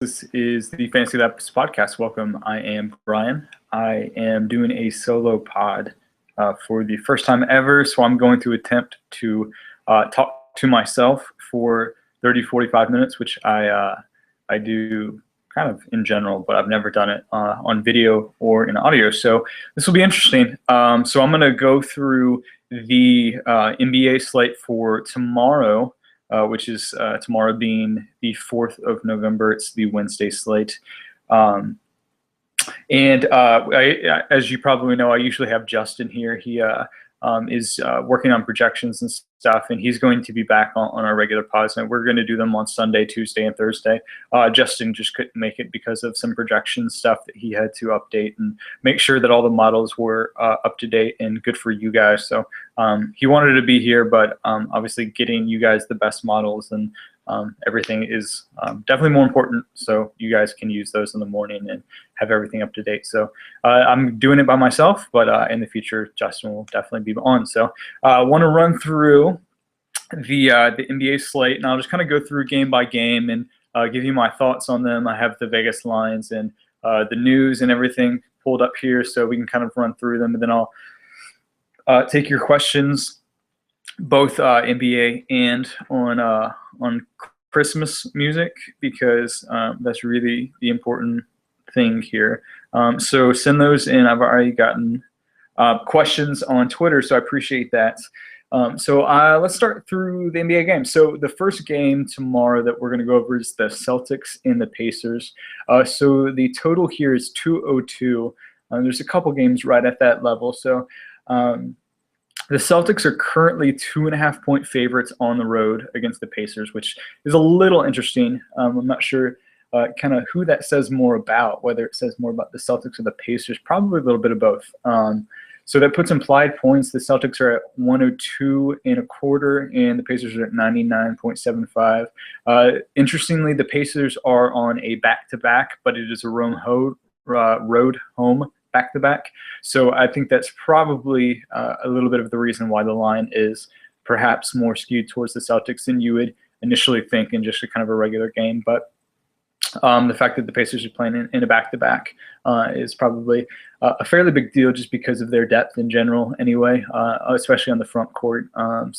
This is the Fantasy Labs podcast. Welcome. I am Bryan. I am doing a solo pod for the first time ever, so I'm going to attempt to talk to myself for 30, 45 minutes, which I do kind of in general, but I've never done it on video or in audio, so this will be interesting. So I'm going to go through the NBA slate for tomorrow, which is tomorrow being the 4th of November. It's the Wednesday slate. As you probably know, I usually have Justin here. He is working on projections and stuff, and he's going to be back on our regular pods. And we're going to do them on Sunday, Tuesday, and Thursday. Justin just couldn't make it because of some projection stuff that he had to update and make sure that all the models were up to date and good for you guys. So he wanted to be here, but obviously getting you guys the best models and everything is definitely more important, so you guys can use those in the morning and have everything up to date. So I'm doing it by myself, but in the future, Justin will definitely be on. So I want to run through the NBA slate, and I'll just kind of go through game by game and give you my thoughts on them. I have the Vegas lines and the news and everything pulled up here, so we can kind of run through them, and then I'll take your questions, both NBA and on Christmas music, because that's really the important thing here. So send those in. I've already gotten questions on Twitter, so I appreciate that. So let's start through the NBA game. So the first game tomorrow that we're going to go over is the Celtics and the Pacers. So the total here is 202. There's a couple games right at that level. So the Celtics are currently 2.5-point favorites on the road against the Pacers, which is a little interesting. I'm not sure kind of who that says more about, whether it says more about the Celtics or the Pacers, probably a little bit of both. So that puts implied points. The Celtics are at 102.25, and the Pacers are at 99.75. Interestingly, the Pacers are on a back-to-back, but it is a road home back-to-back. So I think that's probably a little bit of the reason why the line is perhaps more skewed towards the Celtics than you would initially think in just a kind of a regular game. But the fact that the Pacers are playing in a back-to-back is probably a fairly big deal just because of their depth in general anyway, especially on the front court. And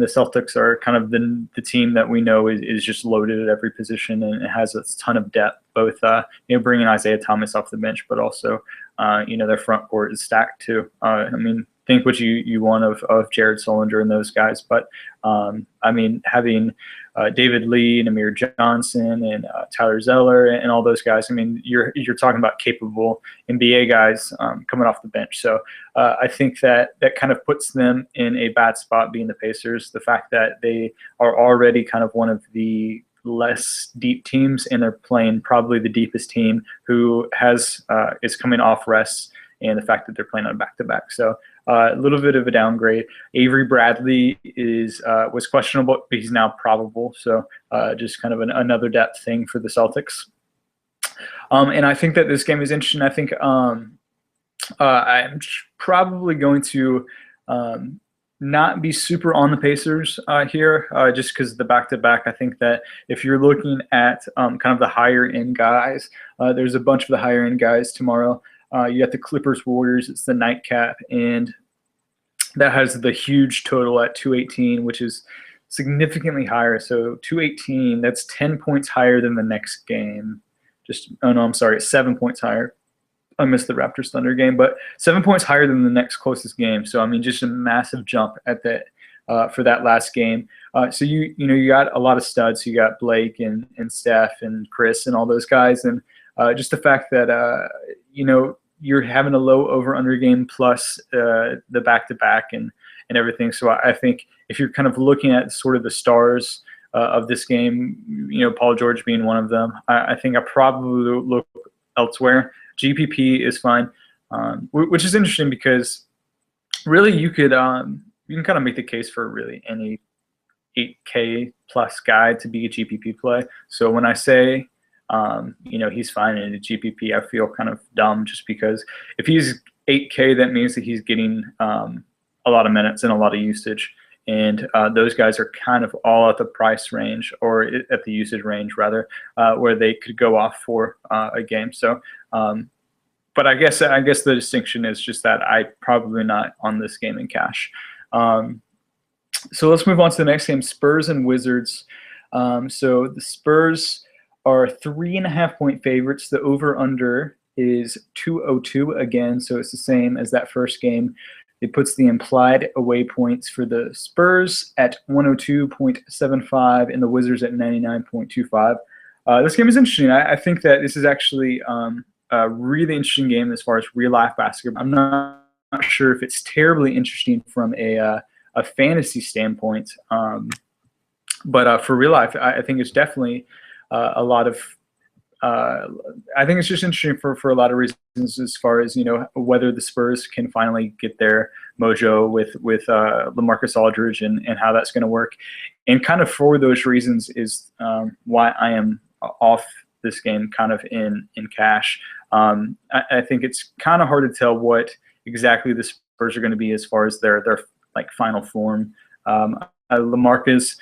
the Celtics are kind of the team that we know is just loaded at every position and it has a ton of depth, both bringing Isaiah Thomas off the bench, but also their front court is stacked too. Think what you want of Jared Solinger and those guys, but having David Lee and Amir Johnson and Tyler Zeller and all those guys, you're talking about capable NBA guys coming off the bench. So I think that kind of puts them in a bad spot, being the Pacers. The fact that they are already kind of one of the less deep teams, and they're playing probably the deepest team who is coming off rest, and the fact that they're playing on back-to-back. So a little bit of a downgrade. Avery Bradley was questionable, but he's now probable. So just kind of another depth thing for the Celtics. And I think that this game is interesting. I think I'm probably going to not be super on the Pacers here, just because of the back-to-back. I think that if you're looking at kind of the higher-end guys, there's a bunch of the higher-end guys tomorrow. You got the Clippers Warriors. It's the nightcap, and that has the huge total at 218, which is significantly higher. So 218, that's 10 points higher than the next game. It's 7 points higher. I missed the Raptors Thunder game, but 7 points higher than the next closest game. So just a massive jump at that for that last game. So you got a lot of studs. You got Blake and Steph and Chris and all those guys, and just the fact that you're having a low over-under game plus the back-to-back and everything. So I think if you're kind of looking at sort of the stars of this game, Paul George being one of them, I think I probably look elsewhere. GPP is fine, which is interesting because really you can kind of make the case for really any 8K plus guy to be a GPP play. So when I say he's fine in a GPP, I feel kind of dumb just because if he's 8K, that means that he's getting a lot of minutes and a lot of usage. and those guys are kind of all at the price range, or at the usage range rather, where they could go off for a game. So, but I guess the distinction is just that I probably not on this game in cash. So let's move on to the next game, Spurs and Wizards. So the Spurs are 3.5-point favorites. The over-under is 202 again, so it's the same as that first game. It puts the implied away points for the Spurs at 102.75 and the Wizards at 99.25. This game is interesting. I think that this is actually a really interesting game as far as real-life basketball. I'm not sure if it's terribly interesting from a fantasy standpoint, but for real life, I think it's definitely a lot of. I think it's just interesting for a lot of reasons, as far as whether the Spurs can finally get their mojo with LaMarcus Aldridge and how that's going to work, and kind of for those reasons is why I am off this game kind of in cash. I think it's kind of hard to tell what exactly the Spurs are going to be as far as their like final form. LaMarcus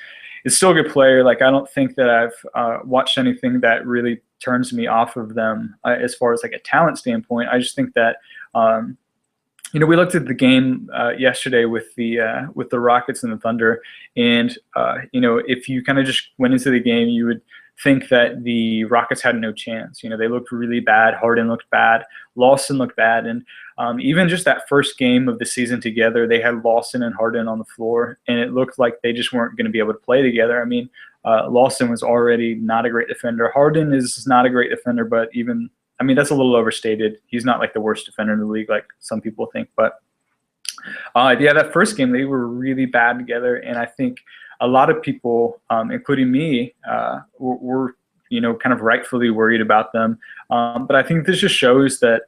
is still a good player. Like, I don't think that I've watched anything that really turns me off of them as far as like a talent standpoint. I just think that we looked at the game yesterday with the Rockets and the Thunder, and if you kind of just went into the game, you would think that the Rockets had no chance. They looked really bad. Harden looked bad. Lawson looked bad. And even just that first game of the season together, they had Lawson and Harden on the floor, and it looked like they just weren't going to be able to play together. I mean, Lawson was already not a great defender. Harden is not a great defender, but that's a little overstated. He's not like the worst defender in the league like some people think. But that first game, they were really bad together, and I think a lot of people, including me, were kind of rightfully worried about them. But I think this just shows that,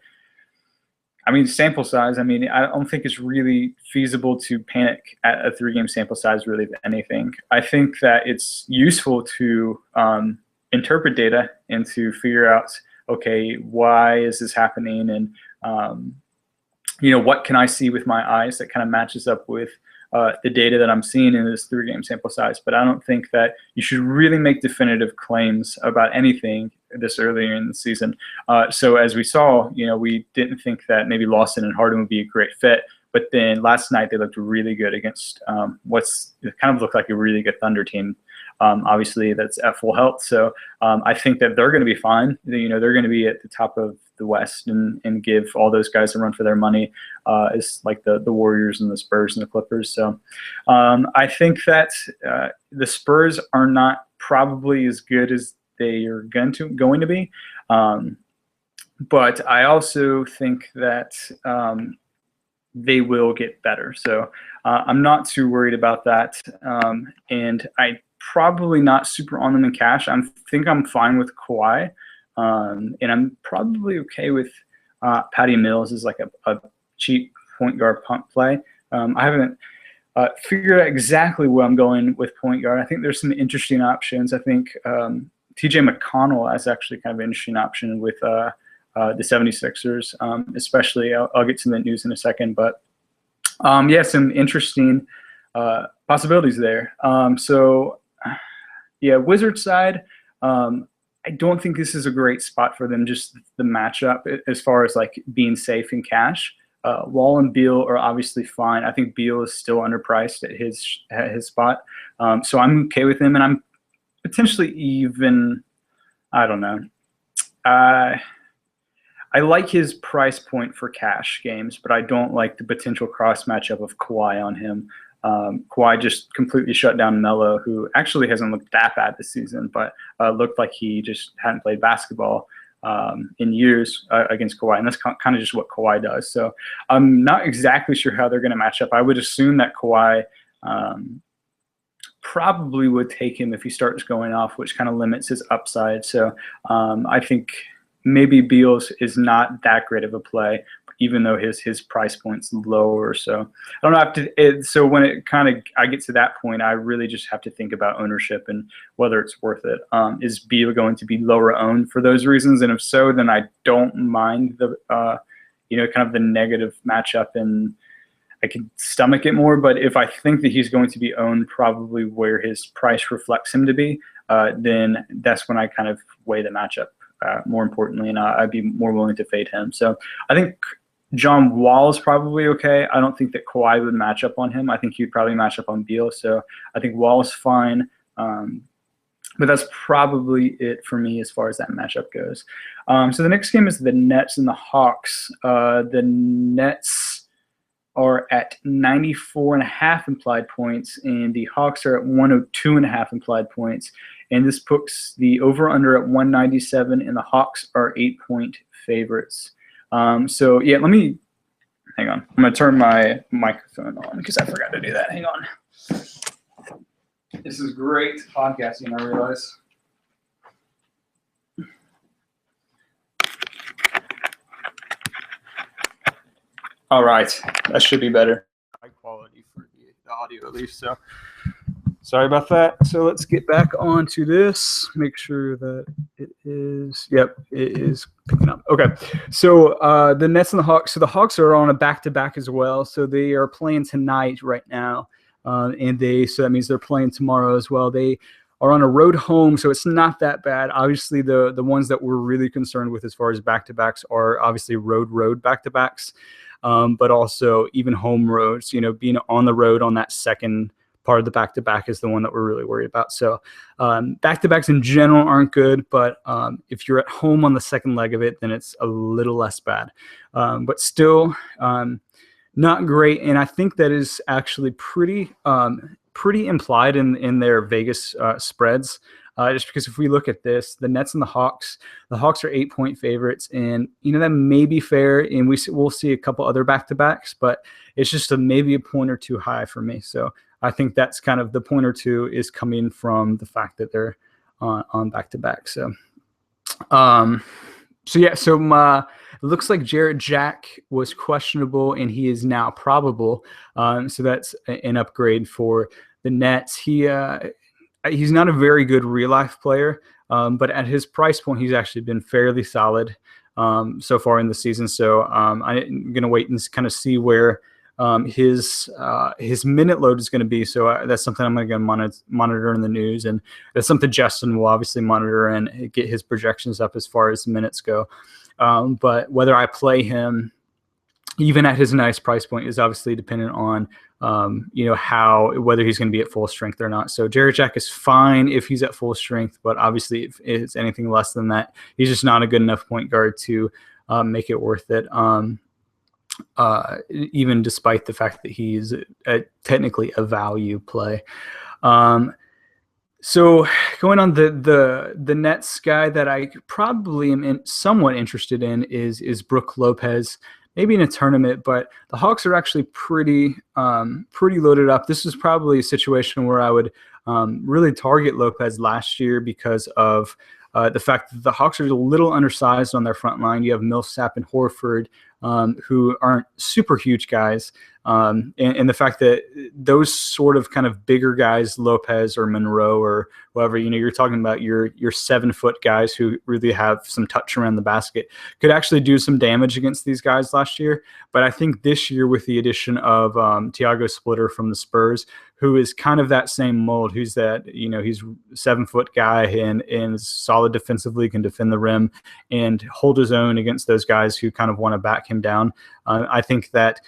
sample size. I don't think it's really feasible to panic at a 3-game sample size, really, of anything. I think that it's useful to interpret data and to figure out, okay, why is this happening? And, what can I see with my eyes that kind of matches up with the data that I'm seeing in this 3-game sample size. But I don't think that you should really make definitive claims about anything this earlier in the season. So as we saw, we didn't think that maybe Lawson and Harden would be a great fit. But then last night they looked really good against it kind of looked like a really good Thunder team. Obviously, that's at full health. So I think that they're going to be fine. They're going to be at the top of the West and give all those guys a run for their money, as like the Warriors and the Spurs and the Clippers. So I think that the Spurs are not probably as good as they are going to be. But I also think that they will get better. So I'm not too worried about that. And I probably not super on them in cash. I think I'm fine with Kawhi. And I'm probably okay with Patty Mills as like a cheap point guard pump play. I haven't figured out exactly where I'm going with point guard. I think there's some interesting options. I think TJ McConnell is actually kind of an interesting option with the 76ers, especially. I'll get to the news in a second. But, some interesting possibilities there. Wizards side, I don't think this is a great spot for them, just the matchup as far as like being safe in cash. Wall and Beal are obviously fine. I think Beal is still underpriced at his spot. So I'm okay with him, and I'm potentially even, I don't know. I like his price point for cash games, but I don't like the potential cross matchup of Kawhi on him. Kawhi just completely shut down Melo, who actually hasn't looked that bad this season, but looked like he just hadn't played basketball in years against Kawhi, and that's kind of just what Kawhi does. So I'm not exactly sure how they're going to match up. I would assume that Kawhi probably would take him if he starts going off, which kind of limits his upside. So I think maybe Beals is not that great of a play, even though his price point's lower. So I don't know. So when I get to that point, I really just have to think about ownership and whether it's worth it. Is Beal going to be lower owned for those reasons? And if so, then I don't mind the kind of the negative matchup. And can stomach it more. But if I think that he's going to be owned probably where his price reflects him to be, then that's when I kind of weigh the matchup more importantly, and I'd be more willing to fade him. So I think John Wall is probably okay. I don't think that Kawhi would match up on him. I think he'd probably match up on Beal. So I think Wall is fine. But that's probably it for me as far as that matchup goes. So the next game is the Nets and the Hawks. The Nets are at 94.5 implied points, and the Hawks are at 102.5 implied points. And this puts the over-under at 197, and the Hawks are 8-point favorites. So yeah, hang on. I'm going to turn my microphone on because I forgot to do that. Hang on. This is great podcasting, I realize. All right, that should be better. High quality for the audio at least, so sorry about that. So let's get back onto this. Make sure that it is, yep, it is picking up. Okay, so the Nets and the Hawks. So the Hawks are on a back-to-back as well. So they are playing tonight right now, so that means they're playing tomorrow as well. They are on a road home, so it's not that bad. Obviously, the ones that we're really concerned with as far as back-to-backs are obviously road back-to-backs, but also even home roads. Being on the road on that second part of the back-to-back is the one that we're really worried about. So back-to-backs in general aren't good, but if you're at home on the second leg of it, then it's a little less bad. But still not great, and I think that is actually pretty implied in their Vegas spreads. Just because if we look at this, the Nets and the Hawks are 8-point favorites, and that may be fair, and we'll see a couple other back-to-backs, but it's just maybe a point or two high for me. So I think that's kind of the point or two is coming from the fact that they're on back-to-back. So, it looks like Jarrett Jack was questionable, and he is now probable. So that's an upgrade for the Nets. He's not a very good real-life player, but at his price point, he's actually been fairly solid so far in the season. So I'm going to wait and kind of see where his minute load is going to be. So that's something I'm going to monitor in the news, and that's something Justin will obviously monitor and get his projections up as far as minutes go. But whether I play him, even at his nice price point, is obviously dependent on whether he's going to be at full strength or not. So Jarrett Jack is fine if he's at full strength, but obviously if it's anything less than that, he's just not a good enough point guard to make it worth it. Even despite the fact that he's technically a value play. So going on the Nets guy that I probably am somewhat interested in is Brook Lopez. Maybe in a tournament, but the Hawks are actually pretty loaded up. This is probably a situation where I would really target Lopez last year because of the fact that the Hawks are a little undersized on their front line. You have Millsap and Horford, who aren't super huge guys. And the fact that those sort of kind of bigger guys, Lopez or Monroe or whoever, you're talking about your 7-foot guys who really have some touch around the basket, could actually do some damage against these guys last year. But I think this year with the addition of Tiago Splitter from the Spurs, who is kind of that same mold, who's that, he's 7-foot guy and is solid defensively, can defend the rim and hold his own against those guys who kind of want to back him down. I think that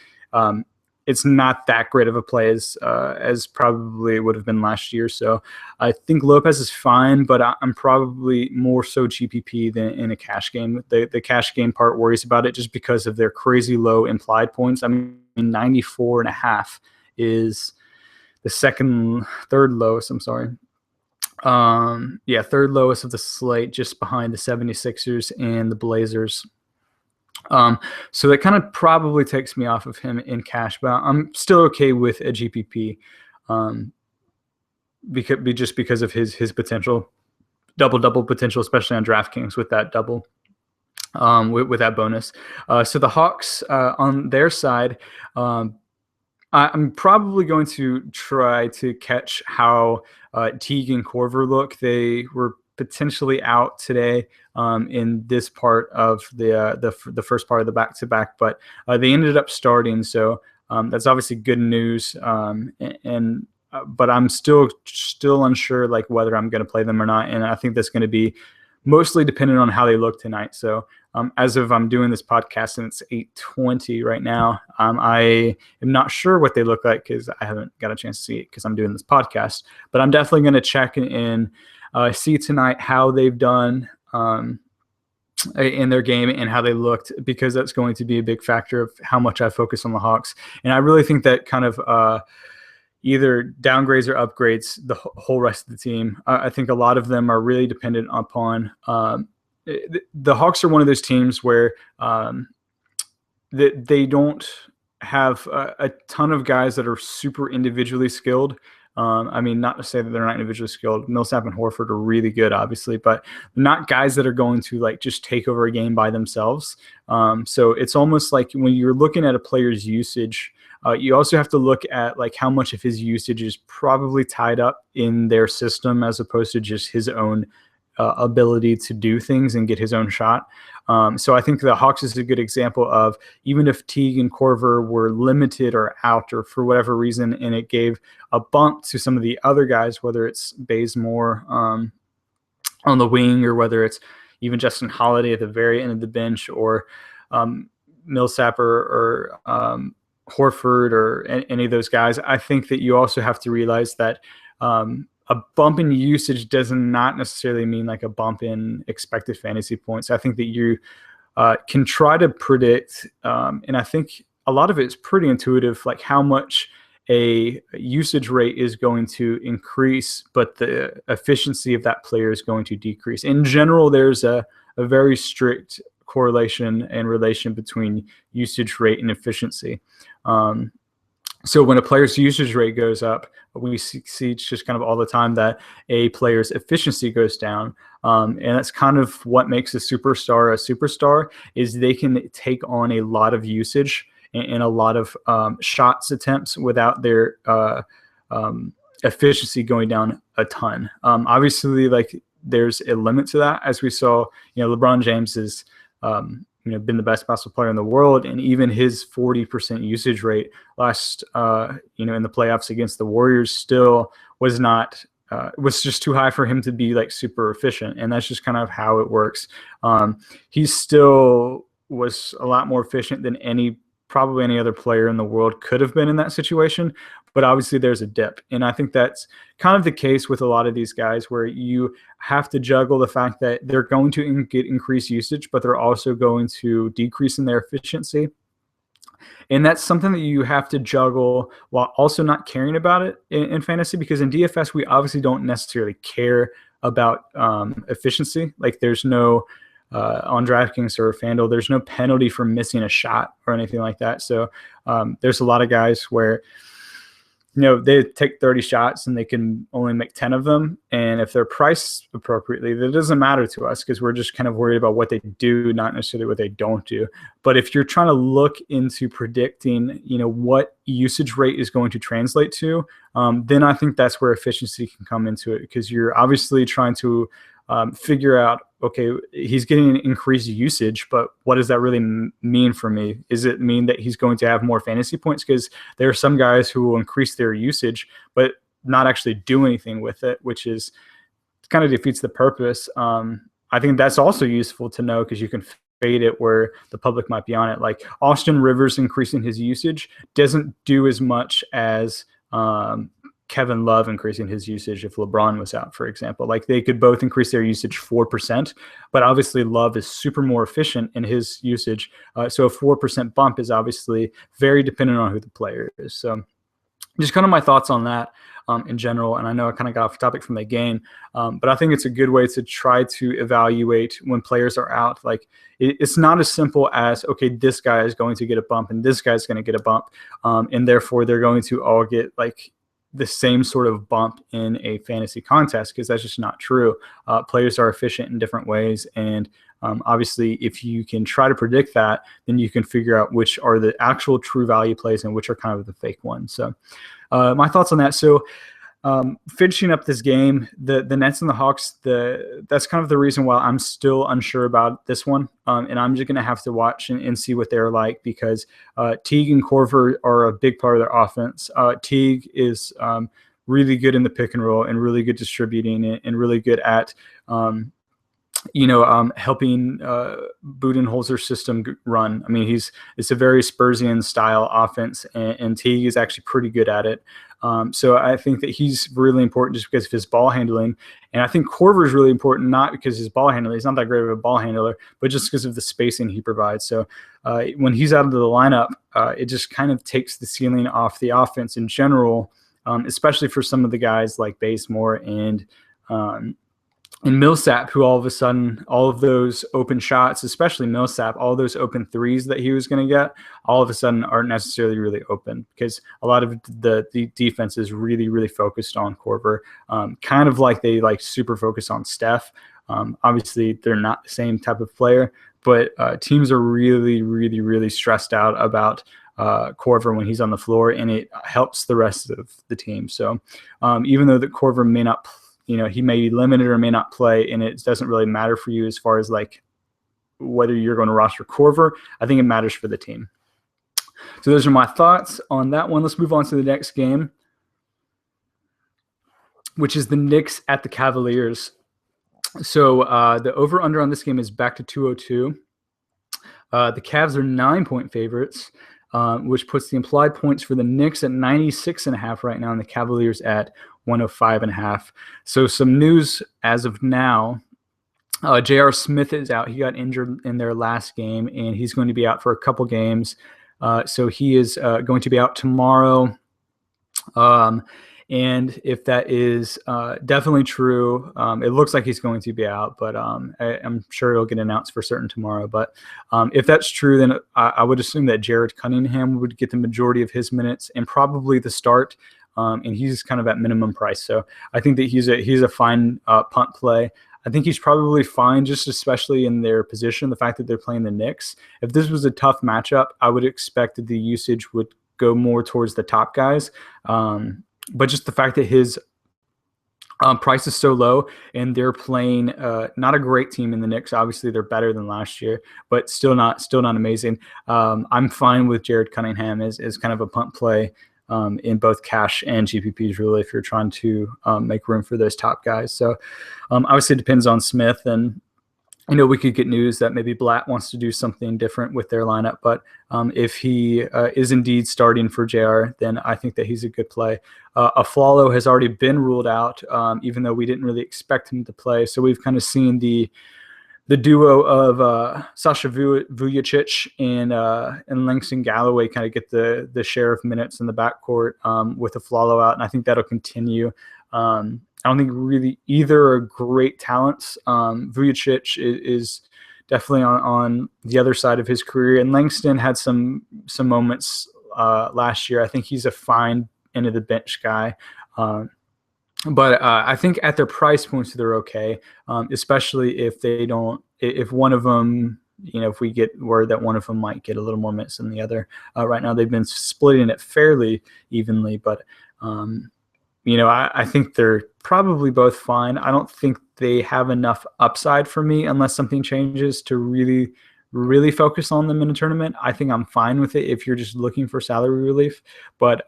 it's not that great of a play as probably it would have been last year. So I think Lopez is fine, but I'm probably more so GPP than in a cash game. The cash game part worries about it just because of their crazy low implied points. I mean, 94.5 is the third lowest, third lowest of the slate, just behind the 76ers and the Blazers. So that kind of probably takes me off of him in cash, but I'm still okay with a GPP because of his potential, double potential, especially on DraftKings with that double, with that bonus. So the Hawks on their side, I'm probably going to try to catch how Teague and Korver look. They were potentially out today in this part of the first part of the back-to-back, but they ended up starting. So that's obviously good news. But I'm still unsure like whether I'm going to play them or not. And I think that's going to be mostly dependent on how they look tonight. So as of I'm doing this podcast and it's 8:20 right now, I am not sure what they look like because I haven't got a chance to see it because I'm doing this podcast. But I'm definitely going to check and see tonight how they've done in their game and how they looked, because that's going to be a big factor of how much I focus on the Hawks. And I really think that kind of either downgrades or upgrades the whole rest of the team. I think a lot of them are really dependent upon the Hawks are one of those teams where they don't have a ton of guys that are super individually skilled. I mean, not to say that they're not individually skilled. Millsap and Horford are really good, obviously, but not guys that are going to like just take over a game by themselves. So it's almost like when you're looking at a player's usage, you also have to look at like how much of his usage is probably tied up in their system as opposed to just his own ability to do things and get his own shot. So I think the Hawks is a good example of, even if Teague and Korver were limited or out or for whatever reason, and it gave a bump to some of the other guys, whether it's Bazemore on the wing or whether it's even Justin Holiday at the very end of the bench, or Millsap or Horford or any of those guys. I think that you also have to realize that a bump in usage does not necessarily mean like a bump in expected fantasy points. I think that you can try to predict, and I think a lot of it is pretty intuitive, like how much a usage rate is going to increase, but the efficiency of that player is going to decrease. In general, there's a very strict correlation and relation between usage rate and efficiency. So when a player's usage rate goes up, we see just kind of all the time that a player's efficiency goes down. And that's kind of what makes a superstar, is they can take on a lot of usage and a lot of shots attempts without their efficiency going down a ton. Obviously, like there's a limit to that, as we saw. LeBron James is been the best basketball player in the world, and even his 40% usage rate last in the playoffs against the Warriors still was not was just too high for him to be like super efficient. And that's just kind of how it works. He still was a lot more efficient than probably any other player in the world could have been in that situation. But obviously there's a dip. And I think that's kind of the case with a lot of these guys, where you have to juggle the fact that they're going to get increased usage, but they're also going to decrease in their efficiency. And that's something that you have to juggle while also not caring about it in fantasy, because in DFS, we obviously don't necessarily care about efficiency. Like there's no on DraftKings or FanDuel, there's no penalty for missing a shot or anything like that. So there's a lot of guys where they take 30 shots and they can only make 10 of them. And if they're priced appropriately, that doesn't matter to us because we're just kind of worried about what they do, not necessarily what they don't do. But if you're trying to look into predicting, what usage rate is going to translate to, then I think that's where efficiency can come into it, because you're obviously trying to figure out, okay, he's getting increased usage, but what does that really mean for me? Is it mean that he's going to have more fantasy points? Because there are some guys who will increase their usage, but not actually do anything with it, which is kind of defeats the purpose. I think that's also useful to know, because you can fade it where the public might be on it. Like Austin Rivers increasing his usage doesn't do as much as Kevin Love increasing his usage if LeBron was out, for example. Like they could both increase their usage 4%, but obviously Love is super more efficient in his usage. So a 4% bump is obviously very dependent on who the player is. So just kind of my thoughts on that in general. And I know I kind of got off topic from the game, but I think it's a good way to try to evaluate when players are out. Like it's not as simple as, okay, this guy is going to get a bump and this guy's going to get a bump. And therefore they're going to all get like the same sort of bump in a fantasy contest, because that's just not true. Players are efficient in different ways. And obviously, if you can try to predict that, then you can figure out which are the actual true value plays and which are kind of the fake ones. So my thoughts on that. So Finishing up this game, the Nets and the Hawks, that's kind of the reason why I'm still unsure about this one. And I'm just going to have to watch and see what they're like, because Teague and Korver are a big part of their offense. Teague is really good in the pick and roll and really good distributing and really good at helping Budenholzer's system run. I mean, it's a very Spursian style offense, and Teague is actually pretty good at it. So I think that he's really important just because of his ball handling. And I think Korver is really important, not because his ball handling, he's not that great of a ball handler, but just because of the spacing he provides. So when he's out of the lineup, it just kind of takes the ceiling off the offense in general, especially for some of the guys like Bazemore and Millsap, who all of a sudden, all of those open shots, especially Millsap, all those open threes that he was going to get, all of a sudden aren't necessarily really open, because a lot of the defense is really, really focused on Korver, kind of like they super focus on Steph. Obviously, they're not the same type of player, but teams are really, really, really stressed out about Korver when he's on the floor, and it helps the rest of the team. So even though that Korver may not he may be limited or may not play, and it doesn't really matter for you as far as whether you're going to roster Korver. I think it matters for the team. So those are my thoughts on that one. Let's move on to the next game, which is the Knicks at the Cavaliers. So the over-under on this game is back to 202. The Cavs are 9-point favorites, which puts the implied points for the Knicks at 96.5 right now, and the Cavaliers at 105.5. So some news as of now. J.R. Smith is out. He got injured in their last game, and he's going to be out for a couple games. So he is going to be out tomorrow. And if that is definitely true, it looks like he's going to be out, but I'm sure it'll get announced for certain tomorrow. But if that's true, then I would assume that Jared Cunningham would get the majority of his minutes and probably the start. And he's kind of at minimum price. So I think that he's a fine punt play. I think he's probably fine, just especially in their position, the fact that they're playing the Knicks. If this was a tough matchup, I would expect that the usage would go more towards the top guys. But just the fact that his price is so low, and they're playing not a great team in the Knicks. Obviously, they're better than last year, but still not amazing. I'm fine with Jared Cunningham as kind of a punt play in both cash and GPPs, really, if you're trying to make room for those top guys. So obviously it depends on Smith, and we could get news that maybe Blatt wants to do something different with their lineup. But if he is indeed starting for JR, then I think that he's a good play. Aflalo has already been ruled out, even though we didn't really expect him to play. So we've kind of seen the duo of Sasha Vujacic and Langston Galloway kind of get the share of minutes in the backcourt with Aflalo out, and I think that'll continue. I don't think really either are great talents. Vujacic is definitely on the other side of his career, and Langston had some moments last year. I think he's a fine end of the bench guy. But I think at their price points, they're okay, especially if one of them, if we get word that one of them might get a little more minutes than the other. Right now, they've been splitting it fairly evenly, but I think they're probably both fine. I don't think they have enough upside for me unless something changes to really, really focus on them in a tournament. I think I'm fine with it if you're just looking for salary relief. But,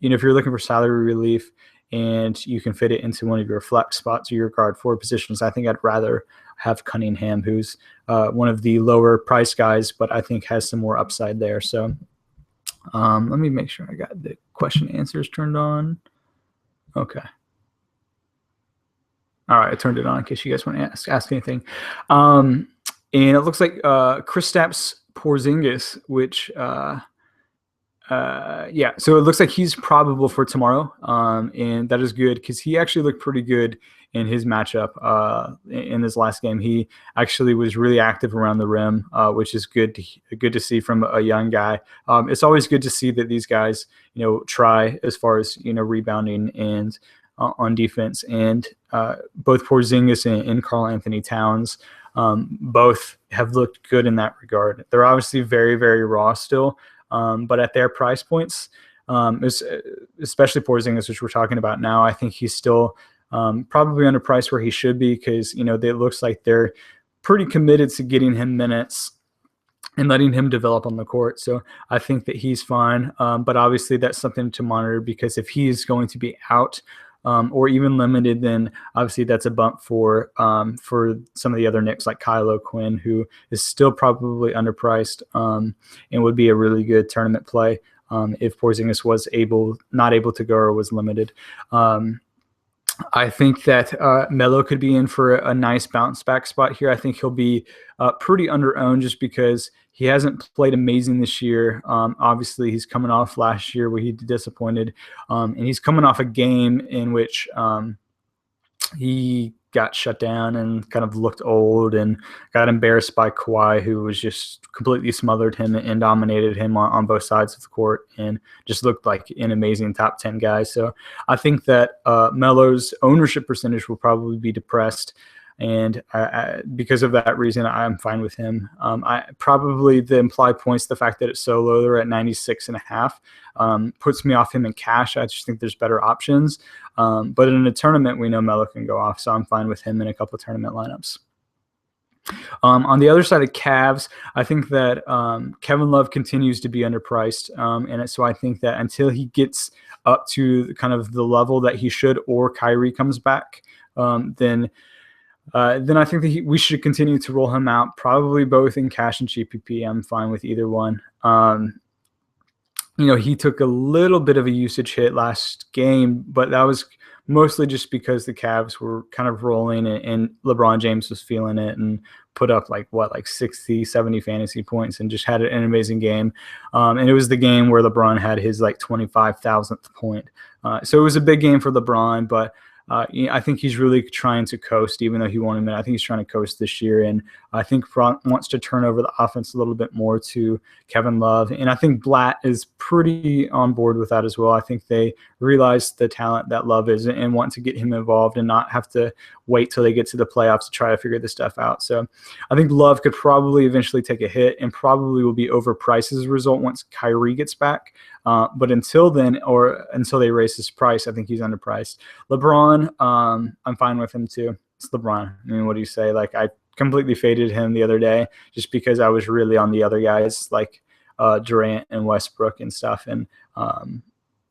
if you're looking for salary relief and you can fit it into one of your flex spots or your guard forward positions, I think I'd rather have Cunningham, who's one of the lower price guys, but I think has some more upside there. So let me make sure I got the question answers turned on. Okay. All right, I turned it on in case you guys want to ask anything. And it looks like Kristaps Porzingis, which so it looks like he's probable for tomorrow, and that is good because he actually looked pretty good in his matchup in this last game. He actually was really active around the rim, which is good to see from a young guy. It's always good to see that these guys, try as far as rebounding and on defense. And both Porzingis and Karl Anthony Towns both have looked good in that regard. They're obviously very, very raw still. But at their price points, especially Porzingis, which we're talking about now. I think he's still probably underpriced where he should be because, it looks like they're pretty committed to getting him minutes and letting him develop on the court. So I think that he's fine. But obviously that's something to monitor because if he's going to be out or even limited, then obviously that's a bump for some of the other Knicks like Kylo Quinn, who is still probably underpriced and would be a really good tournament play if Porzingis was not able to go or was limited. I think that Melo could be in for a nice bounce back spot here. I think he'll be pretty under-owned just because he hasn't played amazing this year. Obviously, he's coming off last year where he disappointed, and he's coming off a game in which he got shut down and kind of looked old and got embarrassed by Kawhi, who was just completely smothered him and dominated him on both sides of the court and just looked like an amazing top 10 guy. So I think that Melo's ownership percentage will probably be depressed. And because of that reason, I'm fine with him. Probably the implied points, the fact that it's so low, they're at 96.5, puts me off him in cash. I just think there's better options. But in a tournament, we know Melo can go off, so I'm fine with him in a couple of tournament lineups. On the other side of Cavs, I think that Kevin Love continues to be underpriced. And so I think that until he gets up to kind of the level that he should or Kyrie comes back, then I think that we should continue to roll him out, probably both in cash and GPP. I'm fine with either one. He took a little bit of a usage hit last game, but that was mostly just because the Cavs were kind of rolling and LeBron James was feeling it and put up like 60, 70 fantasy points and just had an amazing game. And it was the game where LeBron had his 25,000th point. So it was a big game for LeBron, but I think he's really trying to coast, even though he won't admit. I think he's trying to coast this year, and I think wants to turn over the offense a little bit more to Kevin Love. And I think Blatt is pretty on board with that as well. I think they realize the talent that Love is and want to get him involved and not have to wait till they get to the playoffs to try to figure this stuff out. So I think Love could probably eventually take a hit and probably will be overpriced as a result once Kyrie gets back. But until then, or until they raise his price, I think he's underpriced. LeBron, I'm fine with him too. It's LeBron. I mean, what do you say? I completely faded him the other day just because I was really on the other guys like Durant and Westbrook and stuff. And I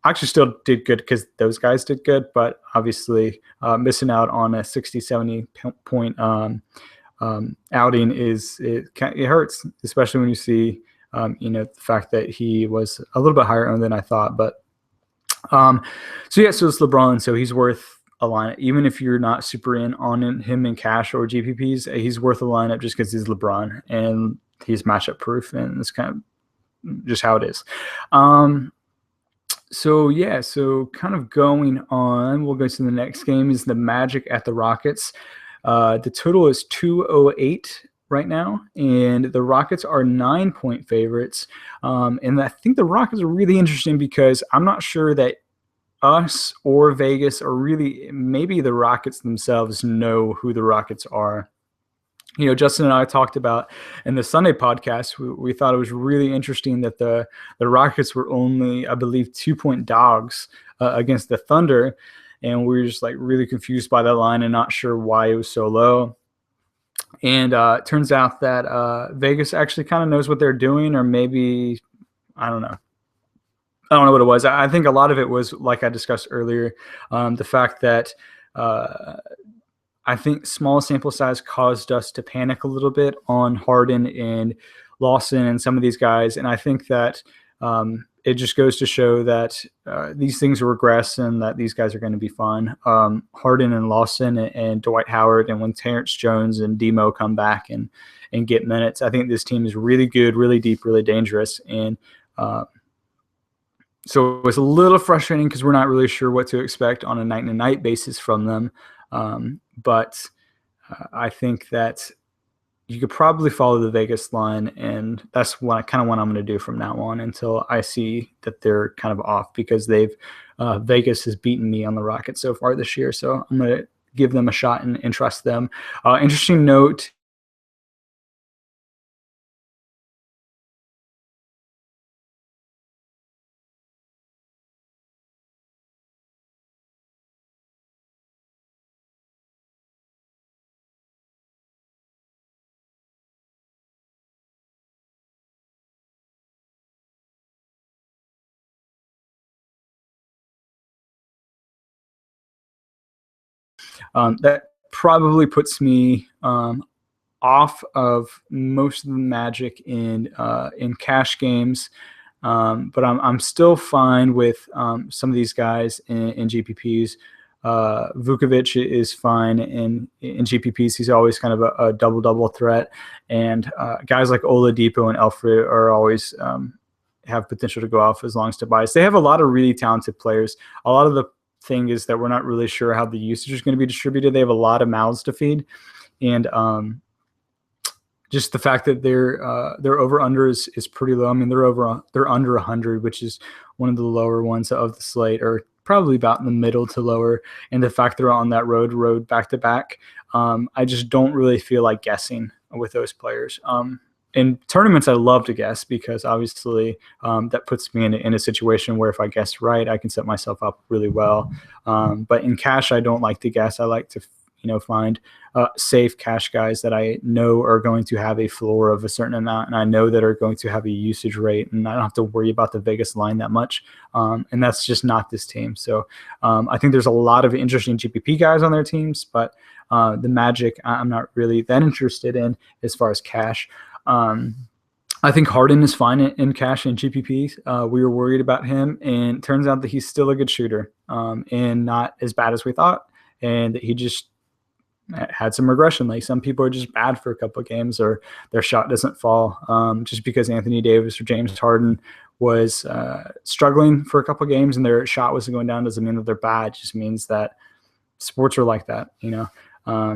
actually still did good because those guys did good, but obviously missing out on a 60, 70 point outing it hurts, especially when you see the fact that he was a little bit higher owned than I thought. But so it's LeBron. So he's worth a lineup. Even if you're not super in on him in cash or GPPs, he's worth a lineup just because he's LeBron and he's matchup proof. And it's kind of just how it is. So kind of going on, we'll go to the next game is the Magic at the Rockets. The total is 208 right now, and the Rockets are 9-point favorites. And I think the Rockets are really interesting because I'm not sure that us or Vegas or really maybe the Rockets themselves know who the Rockets are. Justin and I talked about in the Sunday podcast, we thought it was really interesting that the Rockets were only, I believe, 2-point dogs against the Thunder. And we were just really confused by that line and not sure why it was so low. And it turns out that Vegas actually kind of knows what they're doing, or maybe, I don't know. I don't know what it was. I think a lot of it was, like I discussed earlier, the fact that I think small sample size caused us to panic a little bit on Harden and Lawson and some of these guys. And I think that it just goes to show that these things regress and that these guys are going to be fun. Harden and Lawson and Dwight Howard, and when Terrence Jones and Demo come back and get minutes, I think this team is really good, really deep, really dangerous. And so it's a little frustrating because we're not really sure what to expect on a night-to-night basis from them. But I think that you could probably follow the Vegas line, and that's what I'm going to do from now on until I see that they're kind of off, because Vegas has beaten me on the Rockets so far this year. So I'm going to give them a shot and trust them. Interesting note. That probably puts me off of most of the Magic in cash games. But I'm still fine with some of these guys in GPPs. Vukovic is fine in GPPs. He's always kind of a double threat, and guys like Oladipo and Elfrid are always have potential to go off as long as Tobias. They have a lot of really talented players. A lot of the thing is that we're not really sure how the usage is going to be distributed. They have a lot of mouths to feed, and just the fact that their over under is pretty low. I mean, they're under 100, which is one of the lower ones of the slate, or probably about in the middle to lower. And the fact they're on that road back to back, I just don't really feel like guessing with those players. In tournaments, I love to guess because obviously that puts me in a situation where if I guess right, I can set myself up really well. But in cash, I don't like to guess. I like to find safe cash guys that I know are going to have a floor of a certain amount, and I know that are going to have a usage rate, and I don't have to worry about the Vegas line that much. And that's just not this team. So I think there's a lot of interesting GPP guys on their teams, but the Magic, I'm not really that interested in as far as cash. I think Harden is fine in cash and GPP. We were worried about him, and it turns out that he's still a good shooter and not as bad as we thought, and that he just had some regression. Like some people are just bad for a couple of games, or their shot doesn't fall. Just because Anthony Davis or James Harden was struggling for a couple of games and their shot wasn't going down doesn't mean that they're bad. It just means that sports are like that,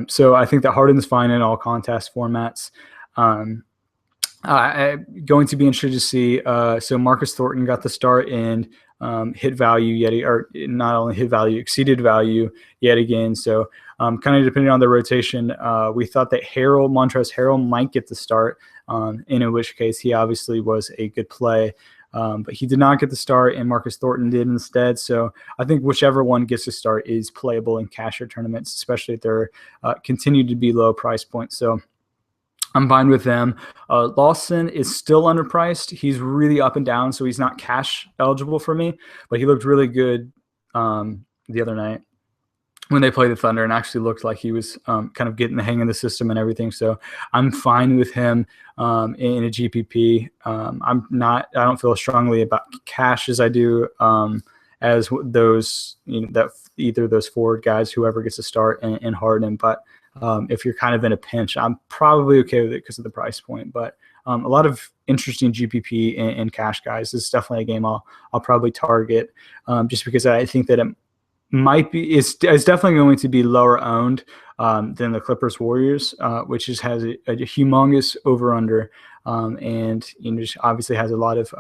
So I think that Harden's fine in all contest formats. Going to be interested to see. So Marcus Thornton got the start and hit value yet, or not only hit value, exceeded value yet again. So kind of depending on the rotation, we thought that Montrezl Harrell might get the start, in which case he obviously was a good play. But he did not get the start, and Marcus Thornton did instead. So I think whichever one gets the start is playable in cash or tournaments, especially if they're continue to be low price points. So I'm fine with them. Lawson is still underpriced. He's really up and down, so he's not cash eligible for me. But he looked really good the other night when they played the Thunder, and actually looked like he was kind of getting the hang of the system and everything. So I'm fine with him in a GPP. I don't feel as strongly about cash as I do as those, that either those forward guys, whoever gets a start, and Harden. But if you're kind of in a pinch, I'm probably okay with it because of the price point. But a lot of interesting GPP and cash guys. This is definitely a game I'll probably target just because I think that it might be, it's definitely going to be lower owned than the Clippers Warriors, which has a humongous over under, and just obviously has a lot of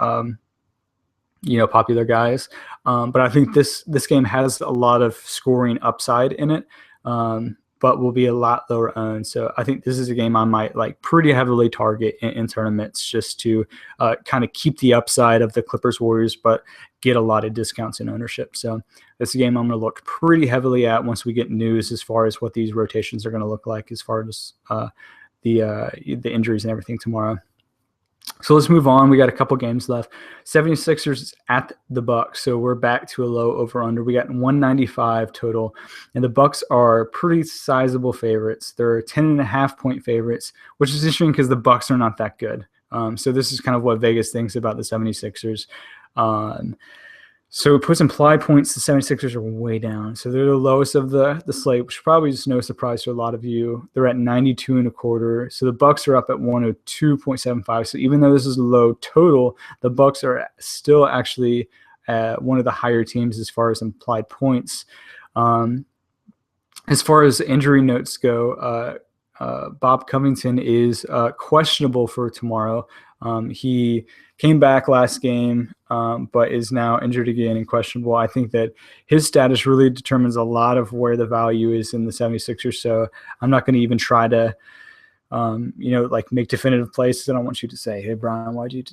popular guys. But I think this game has a lot of scoring upside in it. But will be a lot lower owned. So I think this is a game I might like pretty heavily target in tournaments, just to kind of keep the upside of the Clippers Warriors, but get a lot of discounts in ownership. So that's a game I'm going to look pretty heavily at once we get news as far as what these rotations are going to look like as far as the injuries and everything tomorrow. So let's move on. We got a couple games left. 76ers at the Bucks. So we're back to a low over under. We got 195 total, and the Bucks are pretty sizable favorites. They're 10.5 point favorites, which is interesting because the Bucks are not that good. So this is kind of what Vegas thinks about the 76ers. So it puts implied points. The 76ers are way down. So they're the lowest of the slate, which probably is no surprise to a lot of you. They're at 92.25. So the Bucks are up at 102.75. So even though this is low total, the Bucks are still actually one of the higher teams as far as implied points. As far as injury notes go, Bob Covington is questionable for tomorrow. He came back last game, but is now injured again and questionable. I think that his status really determines a lot of where the value is in the 76ers. So I'm not going to even try to, make definitive plays. I don't want you to say, hey, Bryan, why'd you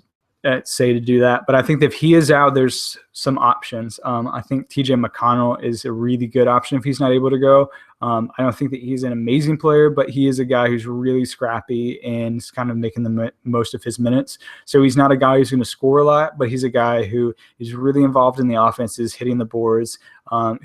say to do that. But I think that if he is out, there's some options. I think TJ McConnell is a really good option if he's not able to go. I don't think that he's an amazing player, but he is a guy who's really scrappy and is kind of making the most of his minutes. So he's not a guy who's going to score a lot, but he's a guy who is really involved in the offense, is hitting the boards,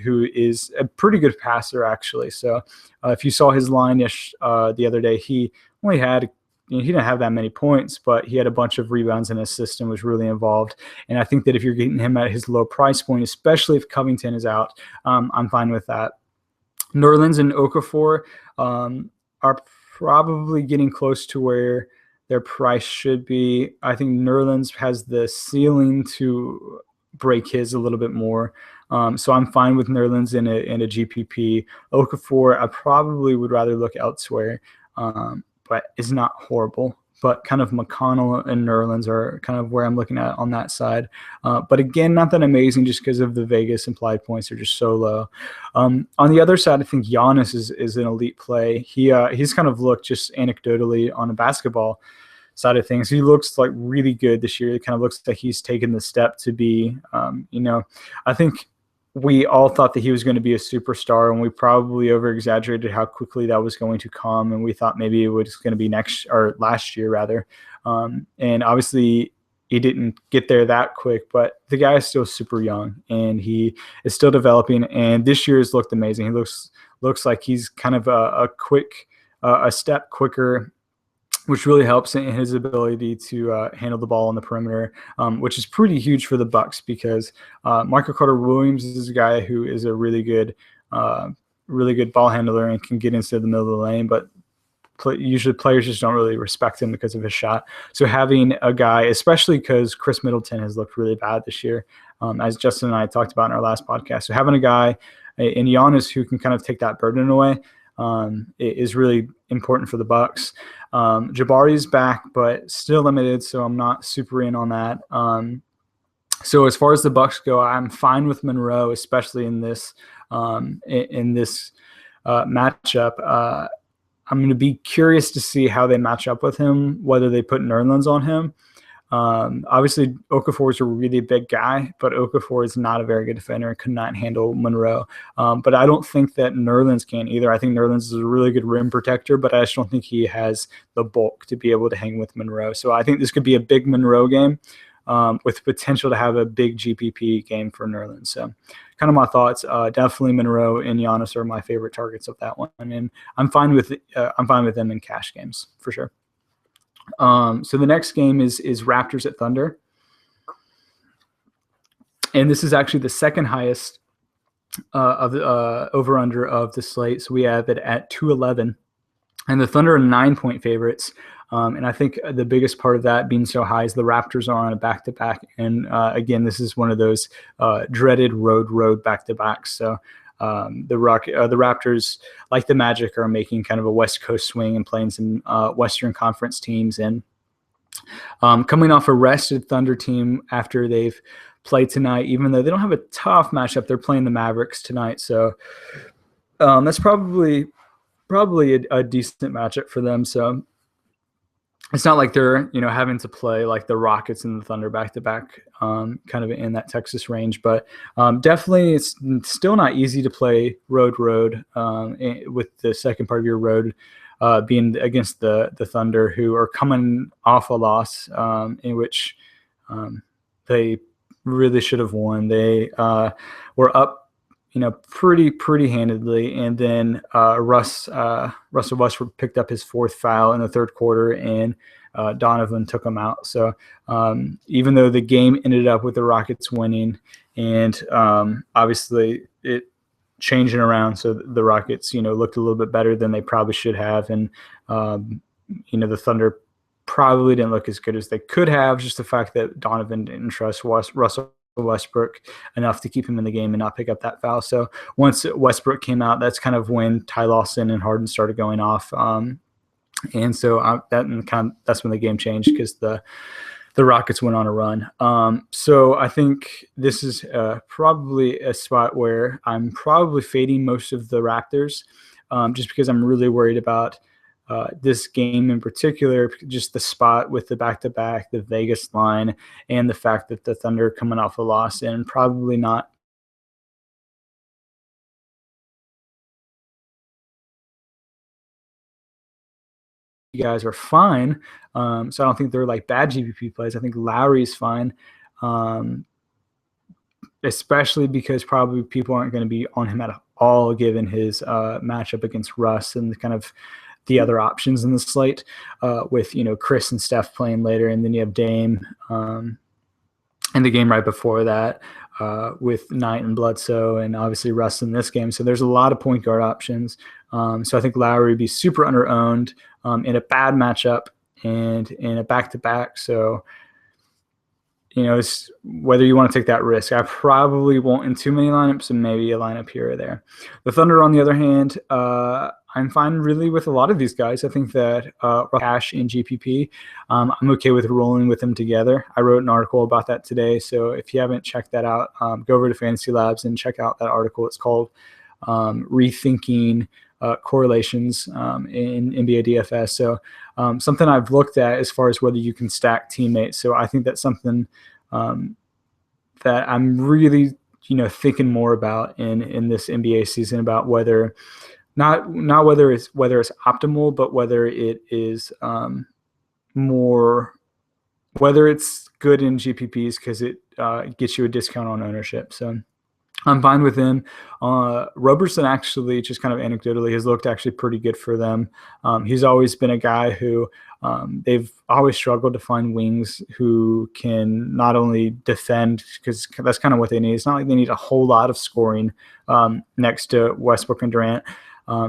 who is a pretty good passer, actually. So if you saw his line the other day, he only had he didn't have that many points, but he had a bunch of rebounds and assists and was really involved. And I think that if you're getting him at his low price point, especially if Covington is out, I'm fine with that. Nerlens and Okafor are probably getting close to where their price should be. I think Nerlens has the ceiling to break his a little bit more. So I'm fine with Nerlens in a GPP. Okafor, I probably would rather look elsewhere. But is not horrible. But kind of McConnell and Nerlens are kind of where I'm looking at on that side. But again, not that amazing just because of the Vegas implied points are just so low. On the other side, I think Giannis is an elite play. He's kind of looked just anecdotally on a basketball side of things. He looks like really good this year. It kind of looks like he's taken the step to be, I think we all thought that he was going to be a superstar, and we probably over-exaggerated how quickly that was going to come, and we thought maybe it was going to be last year rather. And obviously he didn't get there that quick, but the guy is still super young, and he is still developing, and this year has looked amazing. He looks like he's kind of a step quicker, which really helps in his ability to handle the ball on the perimeter, which is pretty huge for the Bucks because Michael Carter-Williams is a guy who is a really good ball handler and can get into the middle of the lane, but usually players just don't really respect him because of his shot. So having a guy, especially because Chris Middleton has looked really bad this year, as Justin and I talked about in our last podcast. So having a guy in Giannis who can kind of take that burden away is really important for the Bucks. Jabari's back, but still limited, so I'm not super in on that. So as far as the Bucks go, I'm fine with Monroe, especially in this matchup. I'm going to be curious to see how they match up with him, whether they put Nerlens on him. Obviously, Okafor is a really big guy, but Okafor is not a very good defender and could not handle Monroe. But I don't think that Nerlens can either. I think Nerlens is a really good rim protector, but I just don't think he has the bulk to be able to hang with Monroe. So I think this could be a big Monroe game with potential to have a big GPP game for Nerlens. So kind of my thoughts. Definitely Monroe and Giannis are my favorite targets of that one, and I'm fine with them in cash games for sure. So the next game is Raptors at Thunder. And this is actually the second highest of the over-under of the slate. So we have it at 211. And the Thunder are 9-point favorites. And I think the biggest part of that being so high is the Raptors are on a back-to-back. And again, this is one of those dreaded road back-to-backs. So the Raptors, like the Magic, are making kind of a West Coast swing and playing some Western Conference teams. And coming off a rested Thunder team after they've played tonight, even though they don't have a tough matchup, they're playing the Mavericks tonight. So that's probably a decent matchup for them. So it's not like they're, having to play like the Rockets and the Thunder back-to-back, kind of in that Texas range. But definitely it's still not easy to play road with the second part of your road being against the Thunder, who are coming off a loss in which they really should have won. They were up, pretty handedly. And then Russell Westbrook picked up his fourth foul in the third quarter, and Donovan took him out. So even though the game ended up with the Rockets winning, and obviously it changing around, so the Rockets, looked a little bit better than they probably should have. And, the Thunder probably didn't look as good as they could have, just the fact that Donovan didn't trust Russell Westbrook enough to keep him in the game and not pick up that foul. So once Westbrook came out, that's kind of when Ty Lawson and Harden started going off. And so that's when the game changed, because the Rockets went on a run. So I think this is probably a spot where I'm probably fading most of the Raptors, just because I'm really worried about this game in particular, just the spot with the back-to-back, the Vegas line, and the fact that the Thunder coming off a loss and probably not guys are fine. So I don't think they're like bad GPP plays. I think Lowry's fine, especially because probably people aren't going to be on him at all given his matchup against Russ and kind of the other options in the slate with, Chris and Steph playing later. And then you have Dame in the game right before that with Knight and Bledsoe and obviously Russ in this game. So there's a lot of point guard options. So I think Lowry would be super under-owned in a bad matchup and in a back-to-back. So, it's whether you want to take that risk. I probably won't in too many lineups and maybe a lineup here or there. The Thunder, on the other hand, I'm fine really with a lot of these guys. I think that Cash in GPP, I'm okay with rolling with them together. I wrote an article about that today. So if you haven't checked that out, go over to Fantasy Labs and check out that article. It's called Rethinking Correlations in NBA DFS. So something I've looked at as far as whether you can stack teammates. So I think that's something that I'm really, thinking more about in this NBA season, about whether not whether it's optimal, but whether it is whether it's good in GPPs because it gets you a discount on ownership. So I'm fine with him. Roberson actually, just kind of anecdotally, has looked actually pretty good for them. He's always been a guy who they've always struggled to find wings who can not only defend, because that's kind of what they need. It's not like they need a whole lot of scoring next to Westbrook and Durant.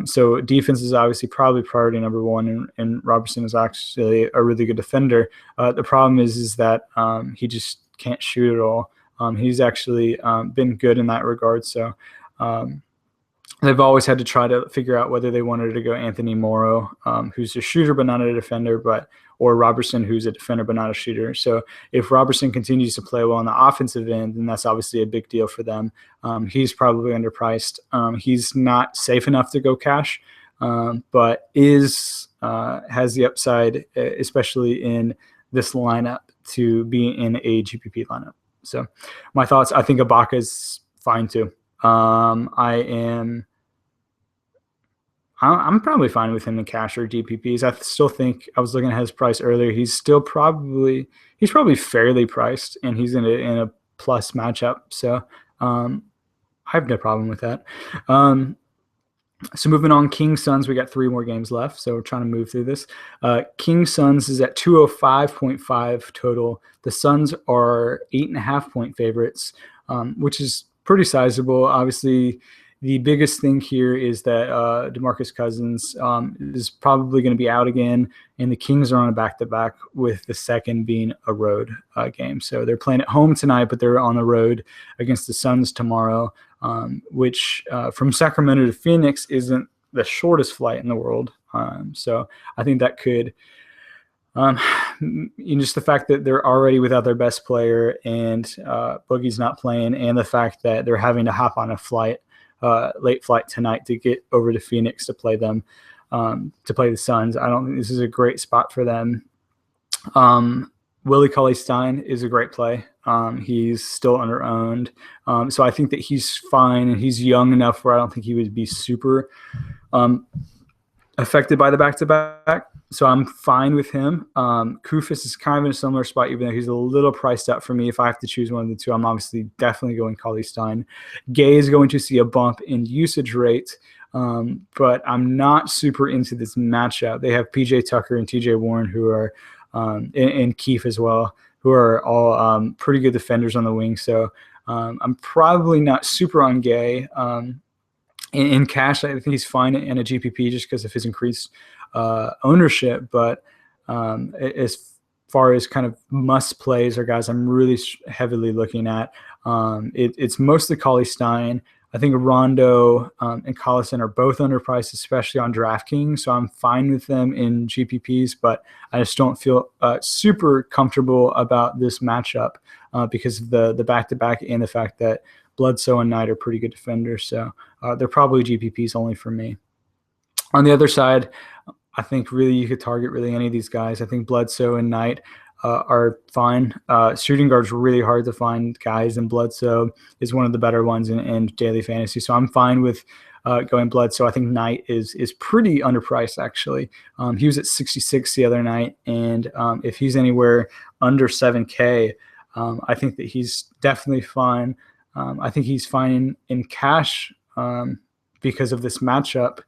So defense is obviously probably priority number one, and Roberson is actually a really good defender. The problem is that he just can't shoot at all. He's actually been good in that regard. So they've always had to try to figure out whether they wanted to go Anthony Morrow, who's a shooter but not a defender, or Roberson, who's a defender but not a shooter. So if Roberson continues to play well on the offensive end, then that's obviously a big deal for them. He's probably underpriced. He's not safe enough to go cash, but has the upside, especially in this lineup, to be in a GPP lineup. So my thoughts, I think Ibaka is fine too. I'm probably fine with him in cash or GPPs. I still think, I was looking at his price earlier, he's probably fairly priced, and he's in a plus matchup. So I have no problem with that. So moving on, Kings Suns, we got 3 more games left, so we're trying to move through this. Kings Suns is at 205.5 total. The Suns are 8.5-point favorites, which is pretty sizable. Obviously, the biggest thing here is that DeMarcus Cousins is probably going to be out again, and the Kings are on a back-to-back, with the second being a road game. So they're playing at home tonight, but they're on the road against the Suns tomorrow, which from Sacramento to Phoenix isn't the shortest flight in the world. So I think that could just the fact that they're already without their best player and Boogie's not playing, and the fact that they're having to hop on a late flight tonight to get over to Phoenix to play them, to play the Suns. I don't think this is a great spot for them. Willie Cauley-Stein is a great play. He's still under-owned. So I think that he's fine, and he's young enough where I don't think he would be super affected by the back-to-back. So I'm fine with him. Kufis is kind of in a similar spot, even though he's a little priced up for me. If I have to choose one of the two, I'm obviously definitely going Cauley-Stein. Gay is going to see a bump in usage rate, but I'm not super into this matchup. They have PJ Tucker and TJ Warren, who are and Keefe as well, who are all pretty good defenders on the wing. So I'm probably not super on Gay. In cash, I think he's fine in a GPP just because of his increased ownership. But as far as kind of must plays or guys I'm really heavily looking at, it's mostly Cauley-Stein. I think Rondo and Collison are both underpriced, especially on DraftKings. So I'm fine with them in GPPs, but I just don't feel super comfortable about this matchup because of the back-to-back and the fact that Bledsoe and Knight are pretty good defenders. So they're probably GPPs only for me. On the other side, I think really you could target really any of these guys. I think Bledsoe and Knight are fine. Shooting guards are really hard to find guys, and Bledsoe is one of the better ones in daily fantasy. So I'm fine with going Bledsoe. I think Knight is pretty underpriced, actually. He was at 66 the other night, and if he's anywhere under 7K, I think that he's definitely fine. I think he's fine in cash because of this matchup.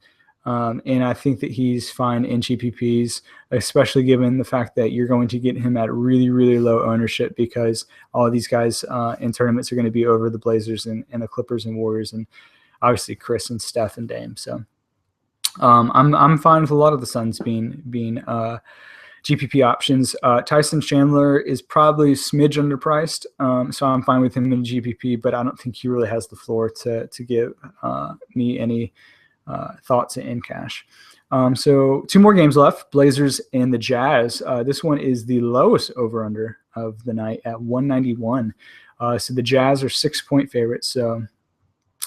And I think that he's fine in GPPs, especially given the fact that you're going to get him at really, really low ownership because all of these guys in tournaments are going to be over the Blazers and the Clippers and Warriors, and obviously Chris and Steph and Dame. So I'm fine with a lot of the Suns being GPP options. Tyson Chandler is probably a smidge underpriced, so I'm fine with him in GPP, but I don't think he really has the floor to give me any thoughts in cash. So 2 more games left, Blazers and the Jazz. This one is the lowest over-under of the night at 191. So the Jazz are 6-point favorites. So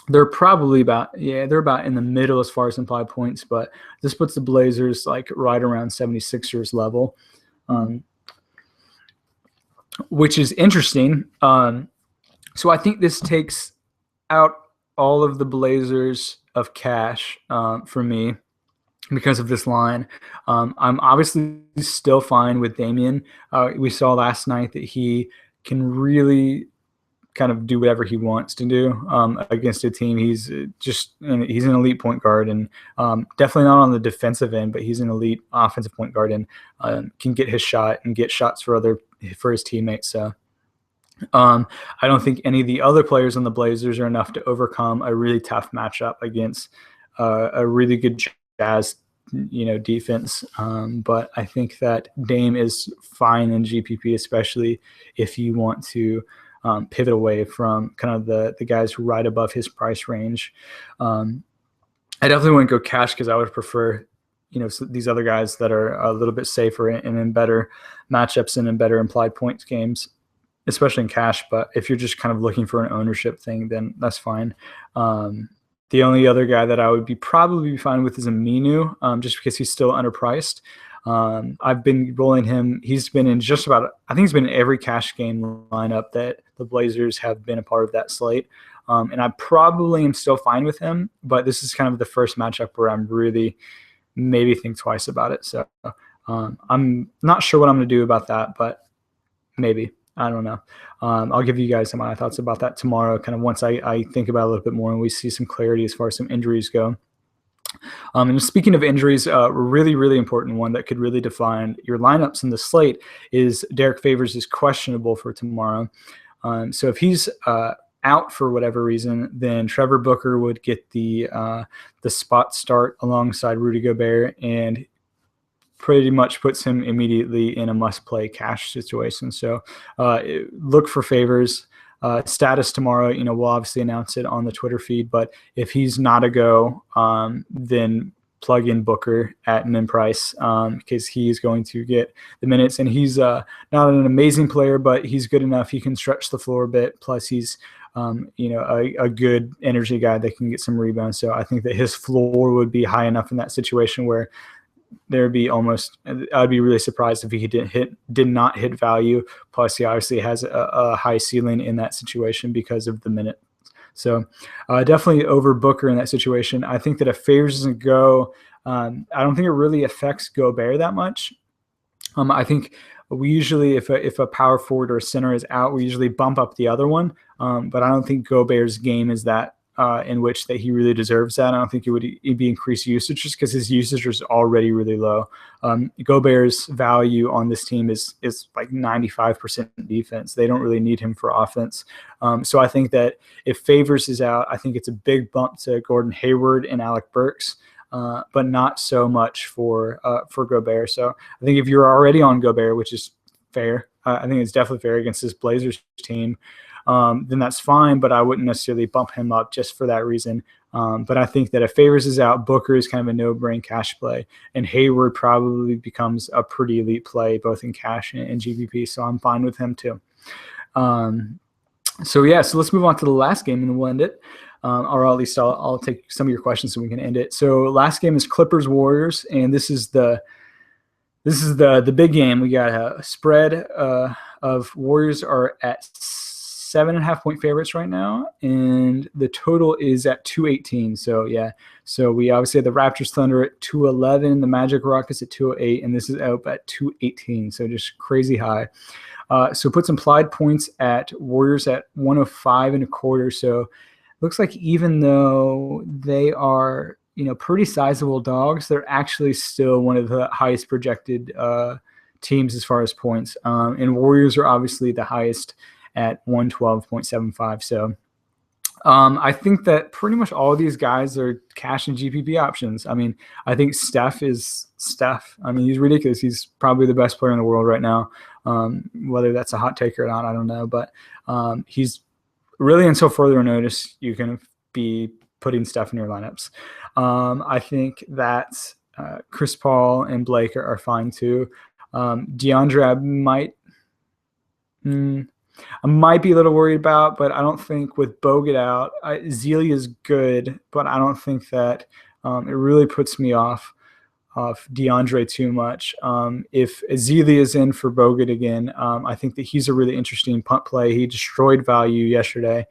they're probably they're about in the middle as far as implied points, but this puts the Blazers like right around 76ers level, which is interesting. So I think this takes out all of the Blazers of cash for me because of this line. I'm obviously still fine with Damian. We saw last night that he can really kind of do whatever he wants to do against a team. He's an elite point guard, and definitely not on the defensive end, but he's an elite offensive point guard and can get his shot and get shots for his teammates. So I don't think any of the other players on the Blazers are enough to overcome a really tough matchup against a really good Jazz, defense. But I think that Dame is fine in GPP, especially if you want to pivot away from kind of the guys right above his price range. I definitely wouldn't go cash because I would prefer these other guys that are a little bit safer and in better matchups and in better implied points games, especially in cash. But if you're just kind of looking for an ownership thing, then that's fine. The only other guy that I would probably be fine with is Aminu, just because he's still underpriced. I've been rolling him. He's been in I think he's been in every cash game lineup that the Blazers have been a part of that slate. And I probably am still fine with him, but this is kind of the first matchup where I'm really maybe think twice about it. So I'm not sure what I'm going to do about that, but maybe. I don't know. I'll give you guys some of my thoughts about that tomorrow, kind of once I think about it a little bit more and we see some clarity as far as some injuries go. And speaking of injuries, a really, really important one that could really define your lineups in the slate is Derrick Favors is questionable for tomorrow. So if he's out for whatever reason, then Trevor Booker would get the spot start alongside Rudy Gobert, and pretty much puts him immediately in a must-play cash situation. So look for Favors. Status tomorrow, we'll obviously announce it on the Twitter feed, but if he's not a go, then plug in Booker at min price because he's going to get the minutes, and he's not an amazing player, but he's good enough. He can stretch the floor a bit. Plus he's, a good energy guy that can get some rebounds. So I think that his floor would be high enough in that situation where I'd be really surprised if he did not hit value. Plus, he obviously has a high ceiling in that situation because of the minute. So definitely over Booker in that situation. I think that if Favors doesn't go, I don't think it really affects Gobert that much. I think we usually, if a power forward or a center is out, we usually bump up the other one. But I don't think Gobert's game is that in which that he really deserves that. I don't think it would be increased usage just because his usage is already really low. Gobert's value on this team is like 95% defense. They don't really need him for offense. So I think that if Favors is out, I think it's a big bump to Gordon Hayward and Alec Burks, but not so much for Gobert. So I think if you're already on Gobert, which is fair, I think it's definitely fair against this Blazers team, then that's fine, but I wouldn't necessarily bump him up just for that reason. But I think that if Favors is out, Booker is kind of a no-brain cash play, and Hayward probably becomes a pretty elite play both in cash and GPP, so I'm fine with him too. So let's move on to the last game and we'll end it. or at least I'll take some of your questions so we can end it. So last game is Clippers Warriors, and this is the big game. We got a spread of Warriors are at 7.5 point favorites right now, and the total is at 218. So yeah, so we obviously have the Raptors Thunder at 211, the Magic Rockets at 208, and this is out at 218. So just crazy high. So puts implied points at Warriors at 105.25. So looks like even though they are, pretty sizable dogs, they're actually still one of the highest projected teams as far as points. And Warriors are obviously the highest at 112.75. So I think that pretty much all of these guys are cash and GPP options. I mean, I think Steph is Steph. I mean, he's ridiculous. He's probably the best player in the world right now. Whether that's a hot take or not, I don't know. But he's really, until further notice, you can be putting Steph in your lineups. I think that Chris Paul and Blake are fine too. DeAndre, I might be a little worried about, but I don't think with Bogut out, Zealy is good, but I don't think that it really puts me off DeAndre too much. If Zealy is in for Bogut again, I think that he's a really interesting punt play. He destroyed value yesterday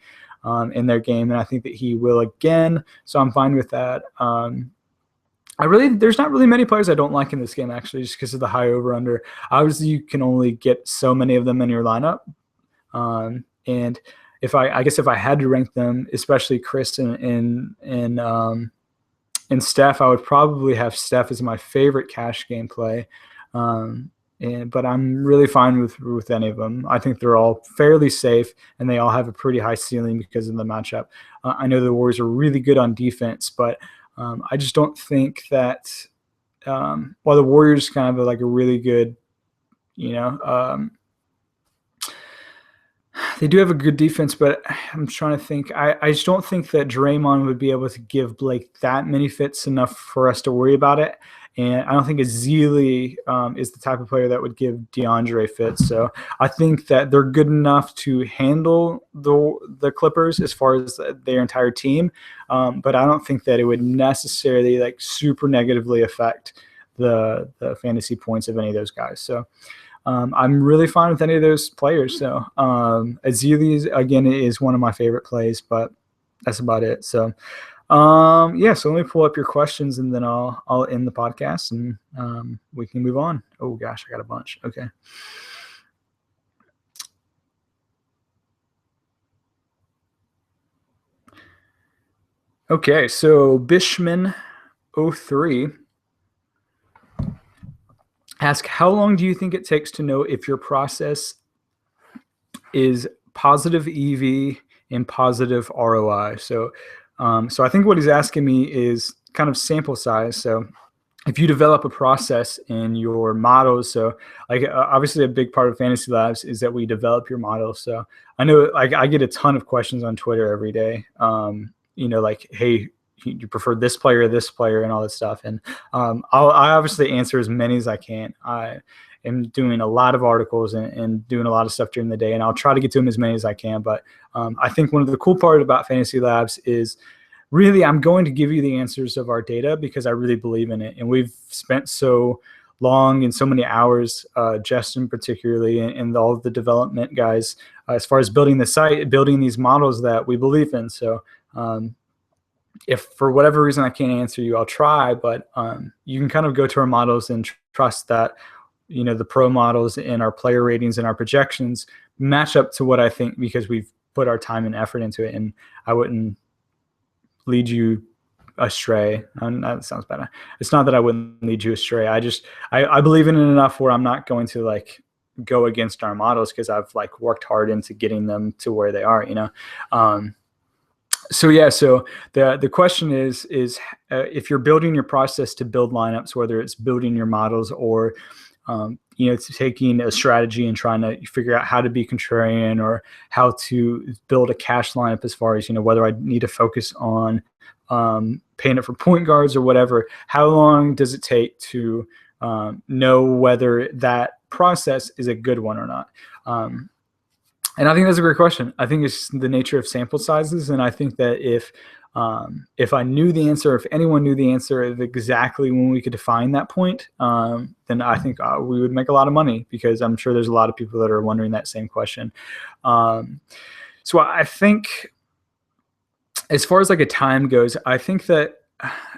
in their game, and I think that he will again. So I'm fine with that. There's not really many players I don't like in this game, actually, just because of the high over/under. Obviously, you can only get so many of them in your lineup. And if I guess if I had to rank them, especially Chris and Steph, I would probably have Steph as my favorite cash game play. But I'm really fine with any of them. I think they're all fairly safe, and they all have a pretty high ceiling because of the matchup. I know the Warriors are really good on defense, but I just don't think that while the Warriors kind of are like a really good, they do have a good defense, but I'm trying to think. I just don't think that Draymond would be able to give Blake that many fits enough for us to worry about it. And I don't think Zealy is the type of player that would give DeAndre fits. So I think that they're good enough to handle the Clippers as far as their entire team. But I don't think that it would necessarily like super negatively affect the fantasy points of any of those guys. So I'm really fine with any of those players. So Zealy, again, is one of my favorite plays, but that's about it. So so let me pull up your questions, and then I'll end the podcast, and we can move on. Oh gosh, I got a bunch. Okay. Okay, so Bishman03 ask, how long do you think it takes to know if your process is positive EV and positive ROI? So I think what he's asking me is kind of sample size. So if you develop a process in your models, so like obviously a big part of Fantasy Labs is that we develop your models. So I know I get a ton of questions on Twitter every day. Like, hey, you prefer this player or this player and all this stuff. And I obviously answer as many as I can. I am doing a lot of articles and doing a lot of stuff during the day, and I'll try to get to them as many as I can. But I think one of the cool part about Fantasy Labs is really I'm going to give you the answers of our data because I really believe in it. And we've spent so long and so many hours, Justin particularly, and all of the development guys, as far as building the site, building these models that we believe in. So if for whatever reason I can't answer you, I'll try, but you can kind of go to our models and trust that, the pro models and our player ratings and our projections match up to what I think because we've put our time and effort into it, and I wouldn't lead you astray. That sounds bad. It's not that I wouldn't lead you astray. I believe in it enough where I'm not going to like go against our models because I've like worked hard into getting them to where they are, So the question is if you're building your process to build lineups, whether it's building your models or it's taking a strategy and trying to figure out how to be contrarian or how to build a cash lineup as far as whether I need to focus on paying it for point guards or whatever. How long does it take to know whether that process is a good one or not? And I think that's a great question. I think it's the nature of sample sizes. And I think that if I knew the answer, if anyone knew the answer of exactly when we could define that point, then I think we would make a lot of money, because I'm sure there's a lot of people that are wondering that same question. So I think as far as like a time goes, I think that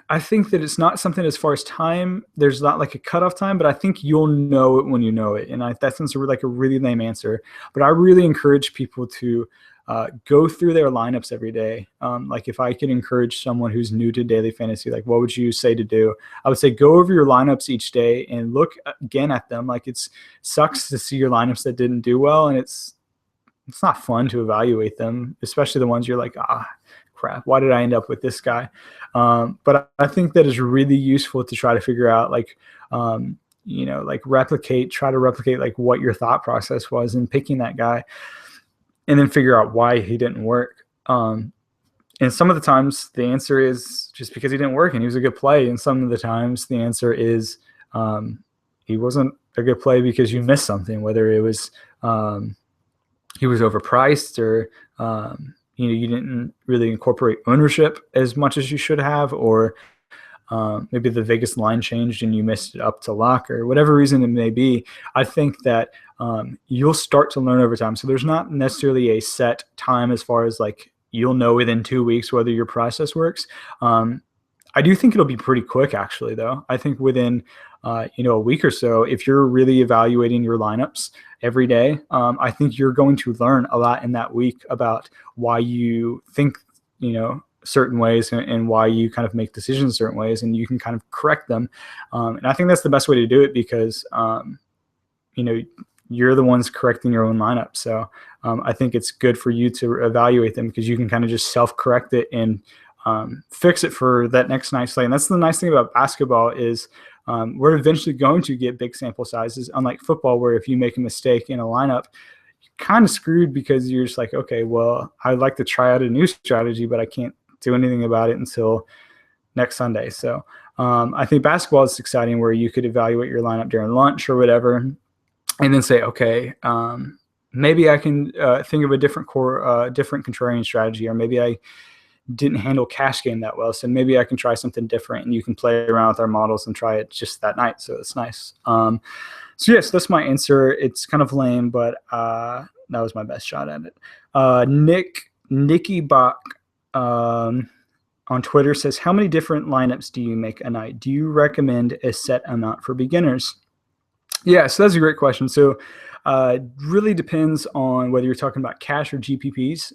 it's not something as far as time. There's not like a cutoff time, but I think you'll know it when you know it. And that sounds like a really lame answer, but I really encourage people to go through their lineups every day. Like if I could encourage someone who's new to daily fantasy, like what would you say to do? I would say go over your lineups each day and look again at them. Like it sucks to see your lineups that didn't do well, and it's not fun to evaluate them, especially the ones you're like, crap, why did I end up with this guy? But I think that is really useful to try to figure out, like, like try to replicate like what your thought process was in picking that guy, and then figure out why he didn't work. And some of the times the answer is just because he didn't work and he was a good play. And some of the times the answer is he wasn't a good play because you missed something, whether it was he was overpriced, or you didn't really incorporate ownership as much as you should have, or maybe the Vegas line changed and you missed it up to lock, or whatever reason it may be. I think that you'll start to learn over time. So there's not necessarily a set time as far as like you'll know within 2 weeks whether your process works. I do think it'll be pretty quick, actually, though. I think within a week or so, if you're really evaluating your lineups every day, I think you're going to learn a lot in that week about why you think certain ways, and why you kind of make decisions certain ways, and you can kind of correct them. And I think that's the best way to do it, because you're the ones correcting your own lineup. So I think it's good for you to evaluate them, because you can kind of just self-correct it and fix it for that next night slate. And that's the nice thing about basketball is we're eventually going to get big sample sizes, unlike football, where if you make a mistake in a lineup, you're kind of screwed, because you're just like, okay, well, I'd like to try out a new strategy, but I can't do anything about it until next Sunday. So I think basketball is exciting, where you could evaluate your lineup during lunch or whatever, and then say, okay, maybe I can think of a different contrarian strategy, or maybe I didn't handle cash game that well, so maybe I can try something different, and you can play around with our models and try it just that night. So it's nice. So yes, that's my answer. It's kind of lame, but that was my best shot at it. Nicky Bach on Twitter says, how many different lineups do you make a night? Do you recommend a set amount for beginners? Yeah, so that's a great question. So really depends on whether you're talking about cash or GPPs.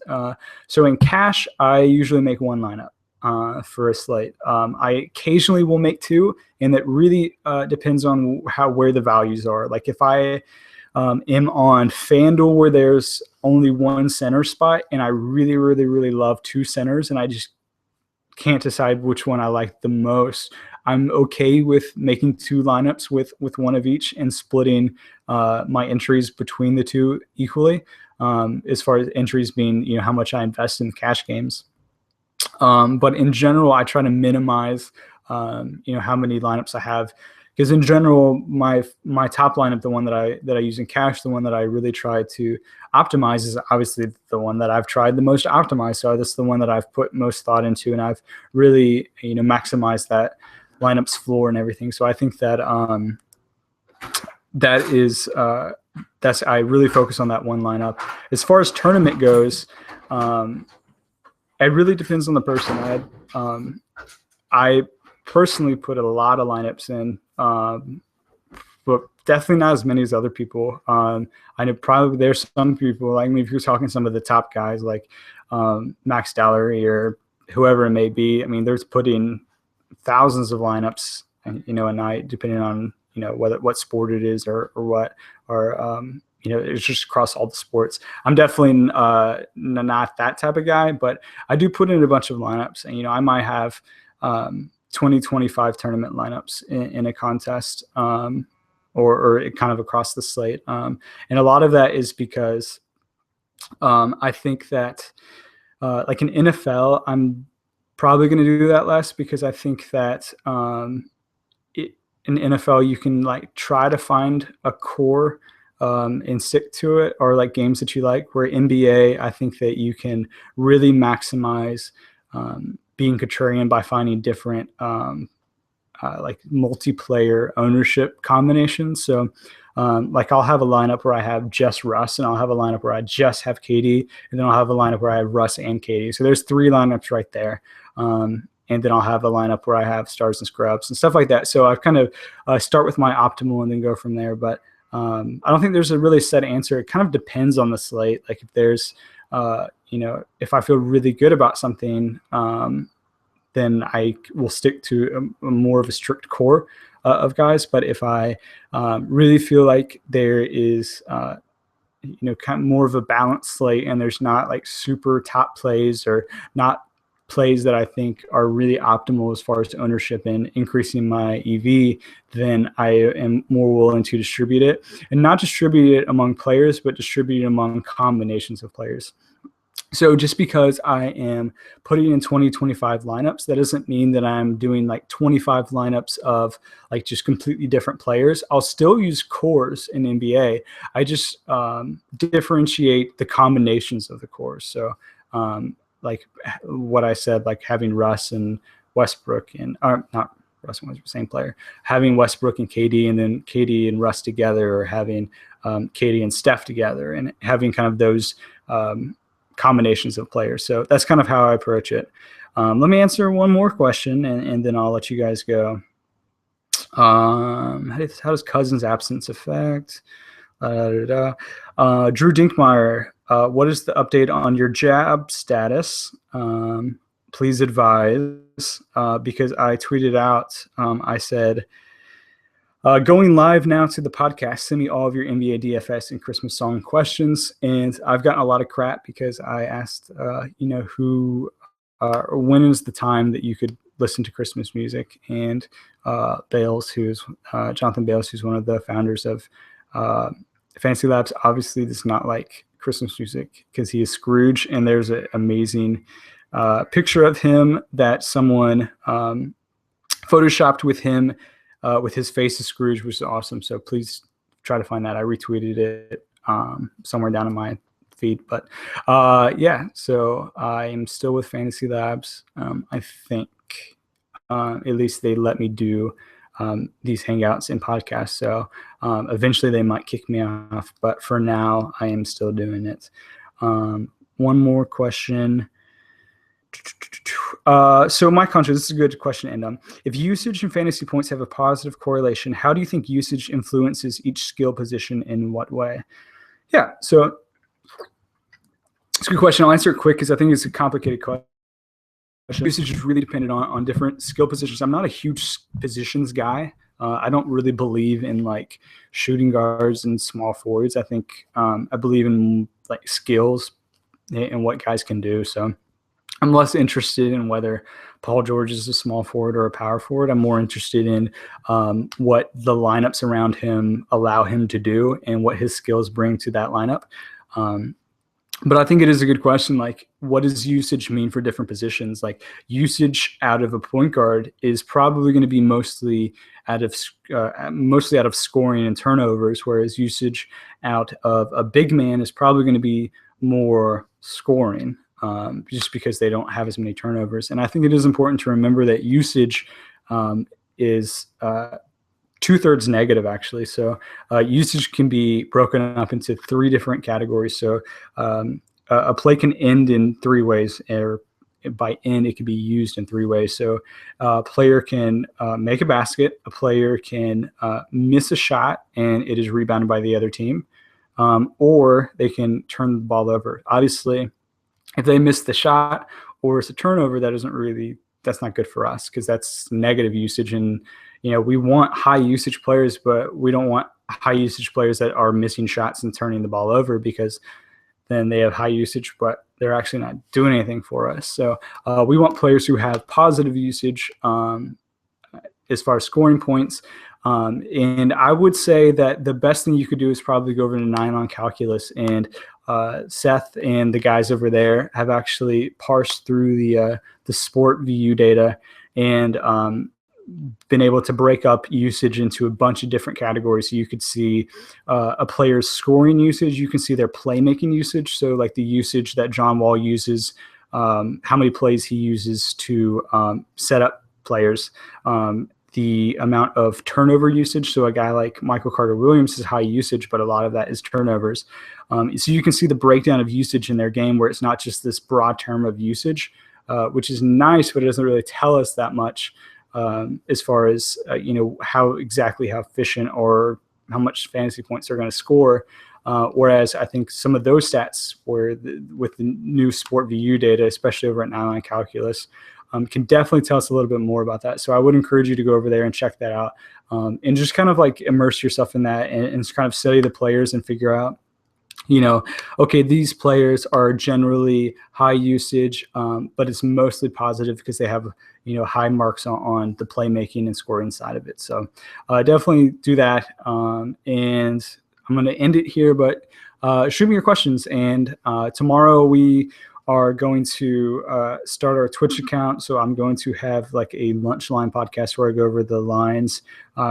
So in cash, I usually make one lineup for a slate. I occasionally will make two, and that really depends on where the values are. Like if I am on FanDuel, where there's only one center spot, and I really, really, really love two centers, and I just can't decide which one I like the most, I'm okay with making two lineups with one of each and splitting my entries between the two equally, as far as entries being, how much I invest in cash games. But in general, I try to minimize, how many lineups I have, because in general, my top lineup, the one that I use in cash, the one that I really try to optimize, is obviously the one that I've tried the most to optimize. So that's the one that I've put most thought into, and I've really, maximized that lineup's floor and everything. So I think that I really focus on that one lineup. As far as tournament goes, it really depends on the person. I personally put a lot of lineups in, but definitely not as many as other people. I know probably there's some people, like if you're talking some of the top guys like Max Dallery or whoever it may be, I mean, there's putting thousands of lineups, a night, depending on what sport it is or what, or it's just across all the sports. I'm definitely not that type of guy, but I do put in a bunch of lineups, and I might have 20-25 tournament lineups in a contest, or kind of across the slate, and a lot of that is because I think that like in NFL, I'm probably going to do that less, because I think that in NFL you can like try to find a core and stick to it, or like games that you like. Where NBA, I think that you can really maximize being contrarian by finding different like multiplayer ownership combinations. So like I'll have a lineup where I have just Russ, and I'll have a lineup where I just have KD, and then I'll have a lineup where I have Russ and KD. So there's 3 lineups right there. And then I'll have a lineup where I have stars and scrubs and stuff like that. So I kind of start with my optimal and then go from there. But I don't think there's a really set answer. It kind of depends on the slate. Like if there's, if I feel really good about something, then I will stick to a more of a strict core of guys. But if I really feel like there is, kind of more of a balanced slate, and there's not like super top plays or not plays that I think are really optimal as far as ownership and increasing my EV, then I am more willing to distribute it, and not distribute it among players, but distribute it among combinations of players. So just because I am putting in 20-25 lineups, that doesn't mean that I'm doing like 25 lineups of like just completely different players. I'll still use cores in NBA. I just differentiate the combinations of the cores. So like what I said, like having Russ and Westbrook and not Russ and Westbrook, same player, having Westbrook and KD, and then KD and Russ together, or having KD and Steph together, and having kind of those combinations of players. So that's kind of how I approach it. Let me answer one more question, and then I'll let you guys go. How does Cousins' absence affect? Drew Dinkmeyer, what is the update on your jab status? Please advise, because I tweeted out, I said, going live now to the podcast, send me all of your NBA DFS and Christmas song questions. And I've gotten a lot of crap because I asked, who, or when is the time that you could listen to Christmas music? And Jonathan Bales, who's one of the founders of Fantasy Labs, obviously does not like Christmas music because he is Scrooge. And there's an amazing picture of him that someone photoshopped with him with his face as Scrooge, which is awesome. So please try to find that. I retweeted it somewhere down in my feed. But so I am still with Fantasy Labs. I think at least they let me do these hangouts and podcasts. So eventually they might kick me off. But for now, I am still doing it. One more question. So my contra, this is a good question to end on. If usage and fantasy points have a positive correlation, how do you think usage influences each skill position in what way? Yeah, so it's a good question. I'll answer it quick because I think it's a complicated question. Usage is really dependent on different skill positions. I'm not a huge positions guy. I don't really believe in like shooting guards and small forwards. I think I believe in like skills and what guys can do. So I'm less interested in whether Paul George is a small forward or a power forward. I'm more interested in what the lineups around him allow him to do and what his skills bring to that lineup. But I think it is a good question. Like, what does usage mean for different positions? Like, usage out of a point guard is probably going to be mostly out of scoring and turnovers, whereas usage out of a big man is probably going to be more scoring. Just because they don't have as many turnovers. And I think it is important to remember that usage is 2/3 negative, actually. So usage can be broken up into 3 different categories. So a play can end in 3 ways, or by end, it can be used in 3 ways. So a player can make a basket, a player can miss a shot, and it is rebounded by the other team, or they can turn the ball over. Obviously, if they miss the shot or it's a turnover, that's not good for us because that's negative usage. And, we want high usage players, but we don't want high usage players that are missing shots and turning the ball over, because then they have high usage, but they're actually not doing anything for us. So we want players who have positive usage as far as scoring points. And I would say that the best thing you could do is probably go over to 9 on calculus, and Seth and the guys over there have actually parsed through the sport VU data, and been able to break up usage into a bunch of different categories. So you could see a player's scoring usage. You can see their playmaking usage. So like the usage that John Wall uses, how many plays he uses to set up players, the amount of turnover usage. So a guy like Michael Carter-Williams is high usage, but a lot of that is turnovers. So you can see the breakdown of usage in their game where it's not just this broad term of usage, which is nice, but it doesn't really tell us that much as far as, how efficient or how much fantasy points they're going to score. Whereas I think some of those stats with the new Sport VU data, especially over at Nine Calculus, can definitely tell us a little bit more about that. So I would encourage you to go over there and check that out, and just kind of like immerse yourself in that and kind of study the players and figure out, okay, these players are generally high usage, but it's mostly positive because they have, high marks on the playmaking and scoring side of it. So definitely do that. And I'm going to end it here, but shoot me your questions. And tomorrow we are going to start our Twitch account. So I'm going to have like a lunch line podcast where I go over the lines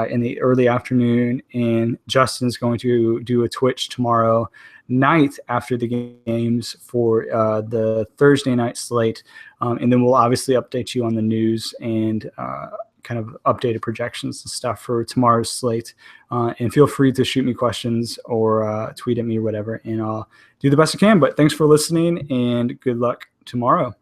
in the early afternoon. And Justin's going to do a Twitch tomorrow night after the games for the Thursday night slate. And then we'll obviously update you on the news and kind of updated projections and stuff for tomorrow's slate. And feel free to shoot me questions or tweet at me or whatever, and I'll do the best I can. But thanks for listening and good luck tomorrow.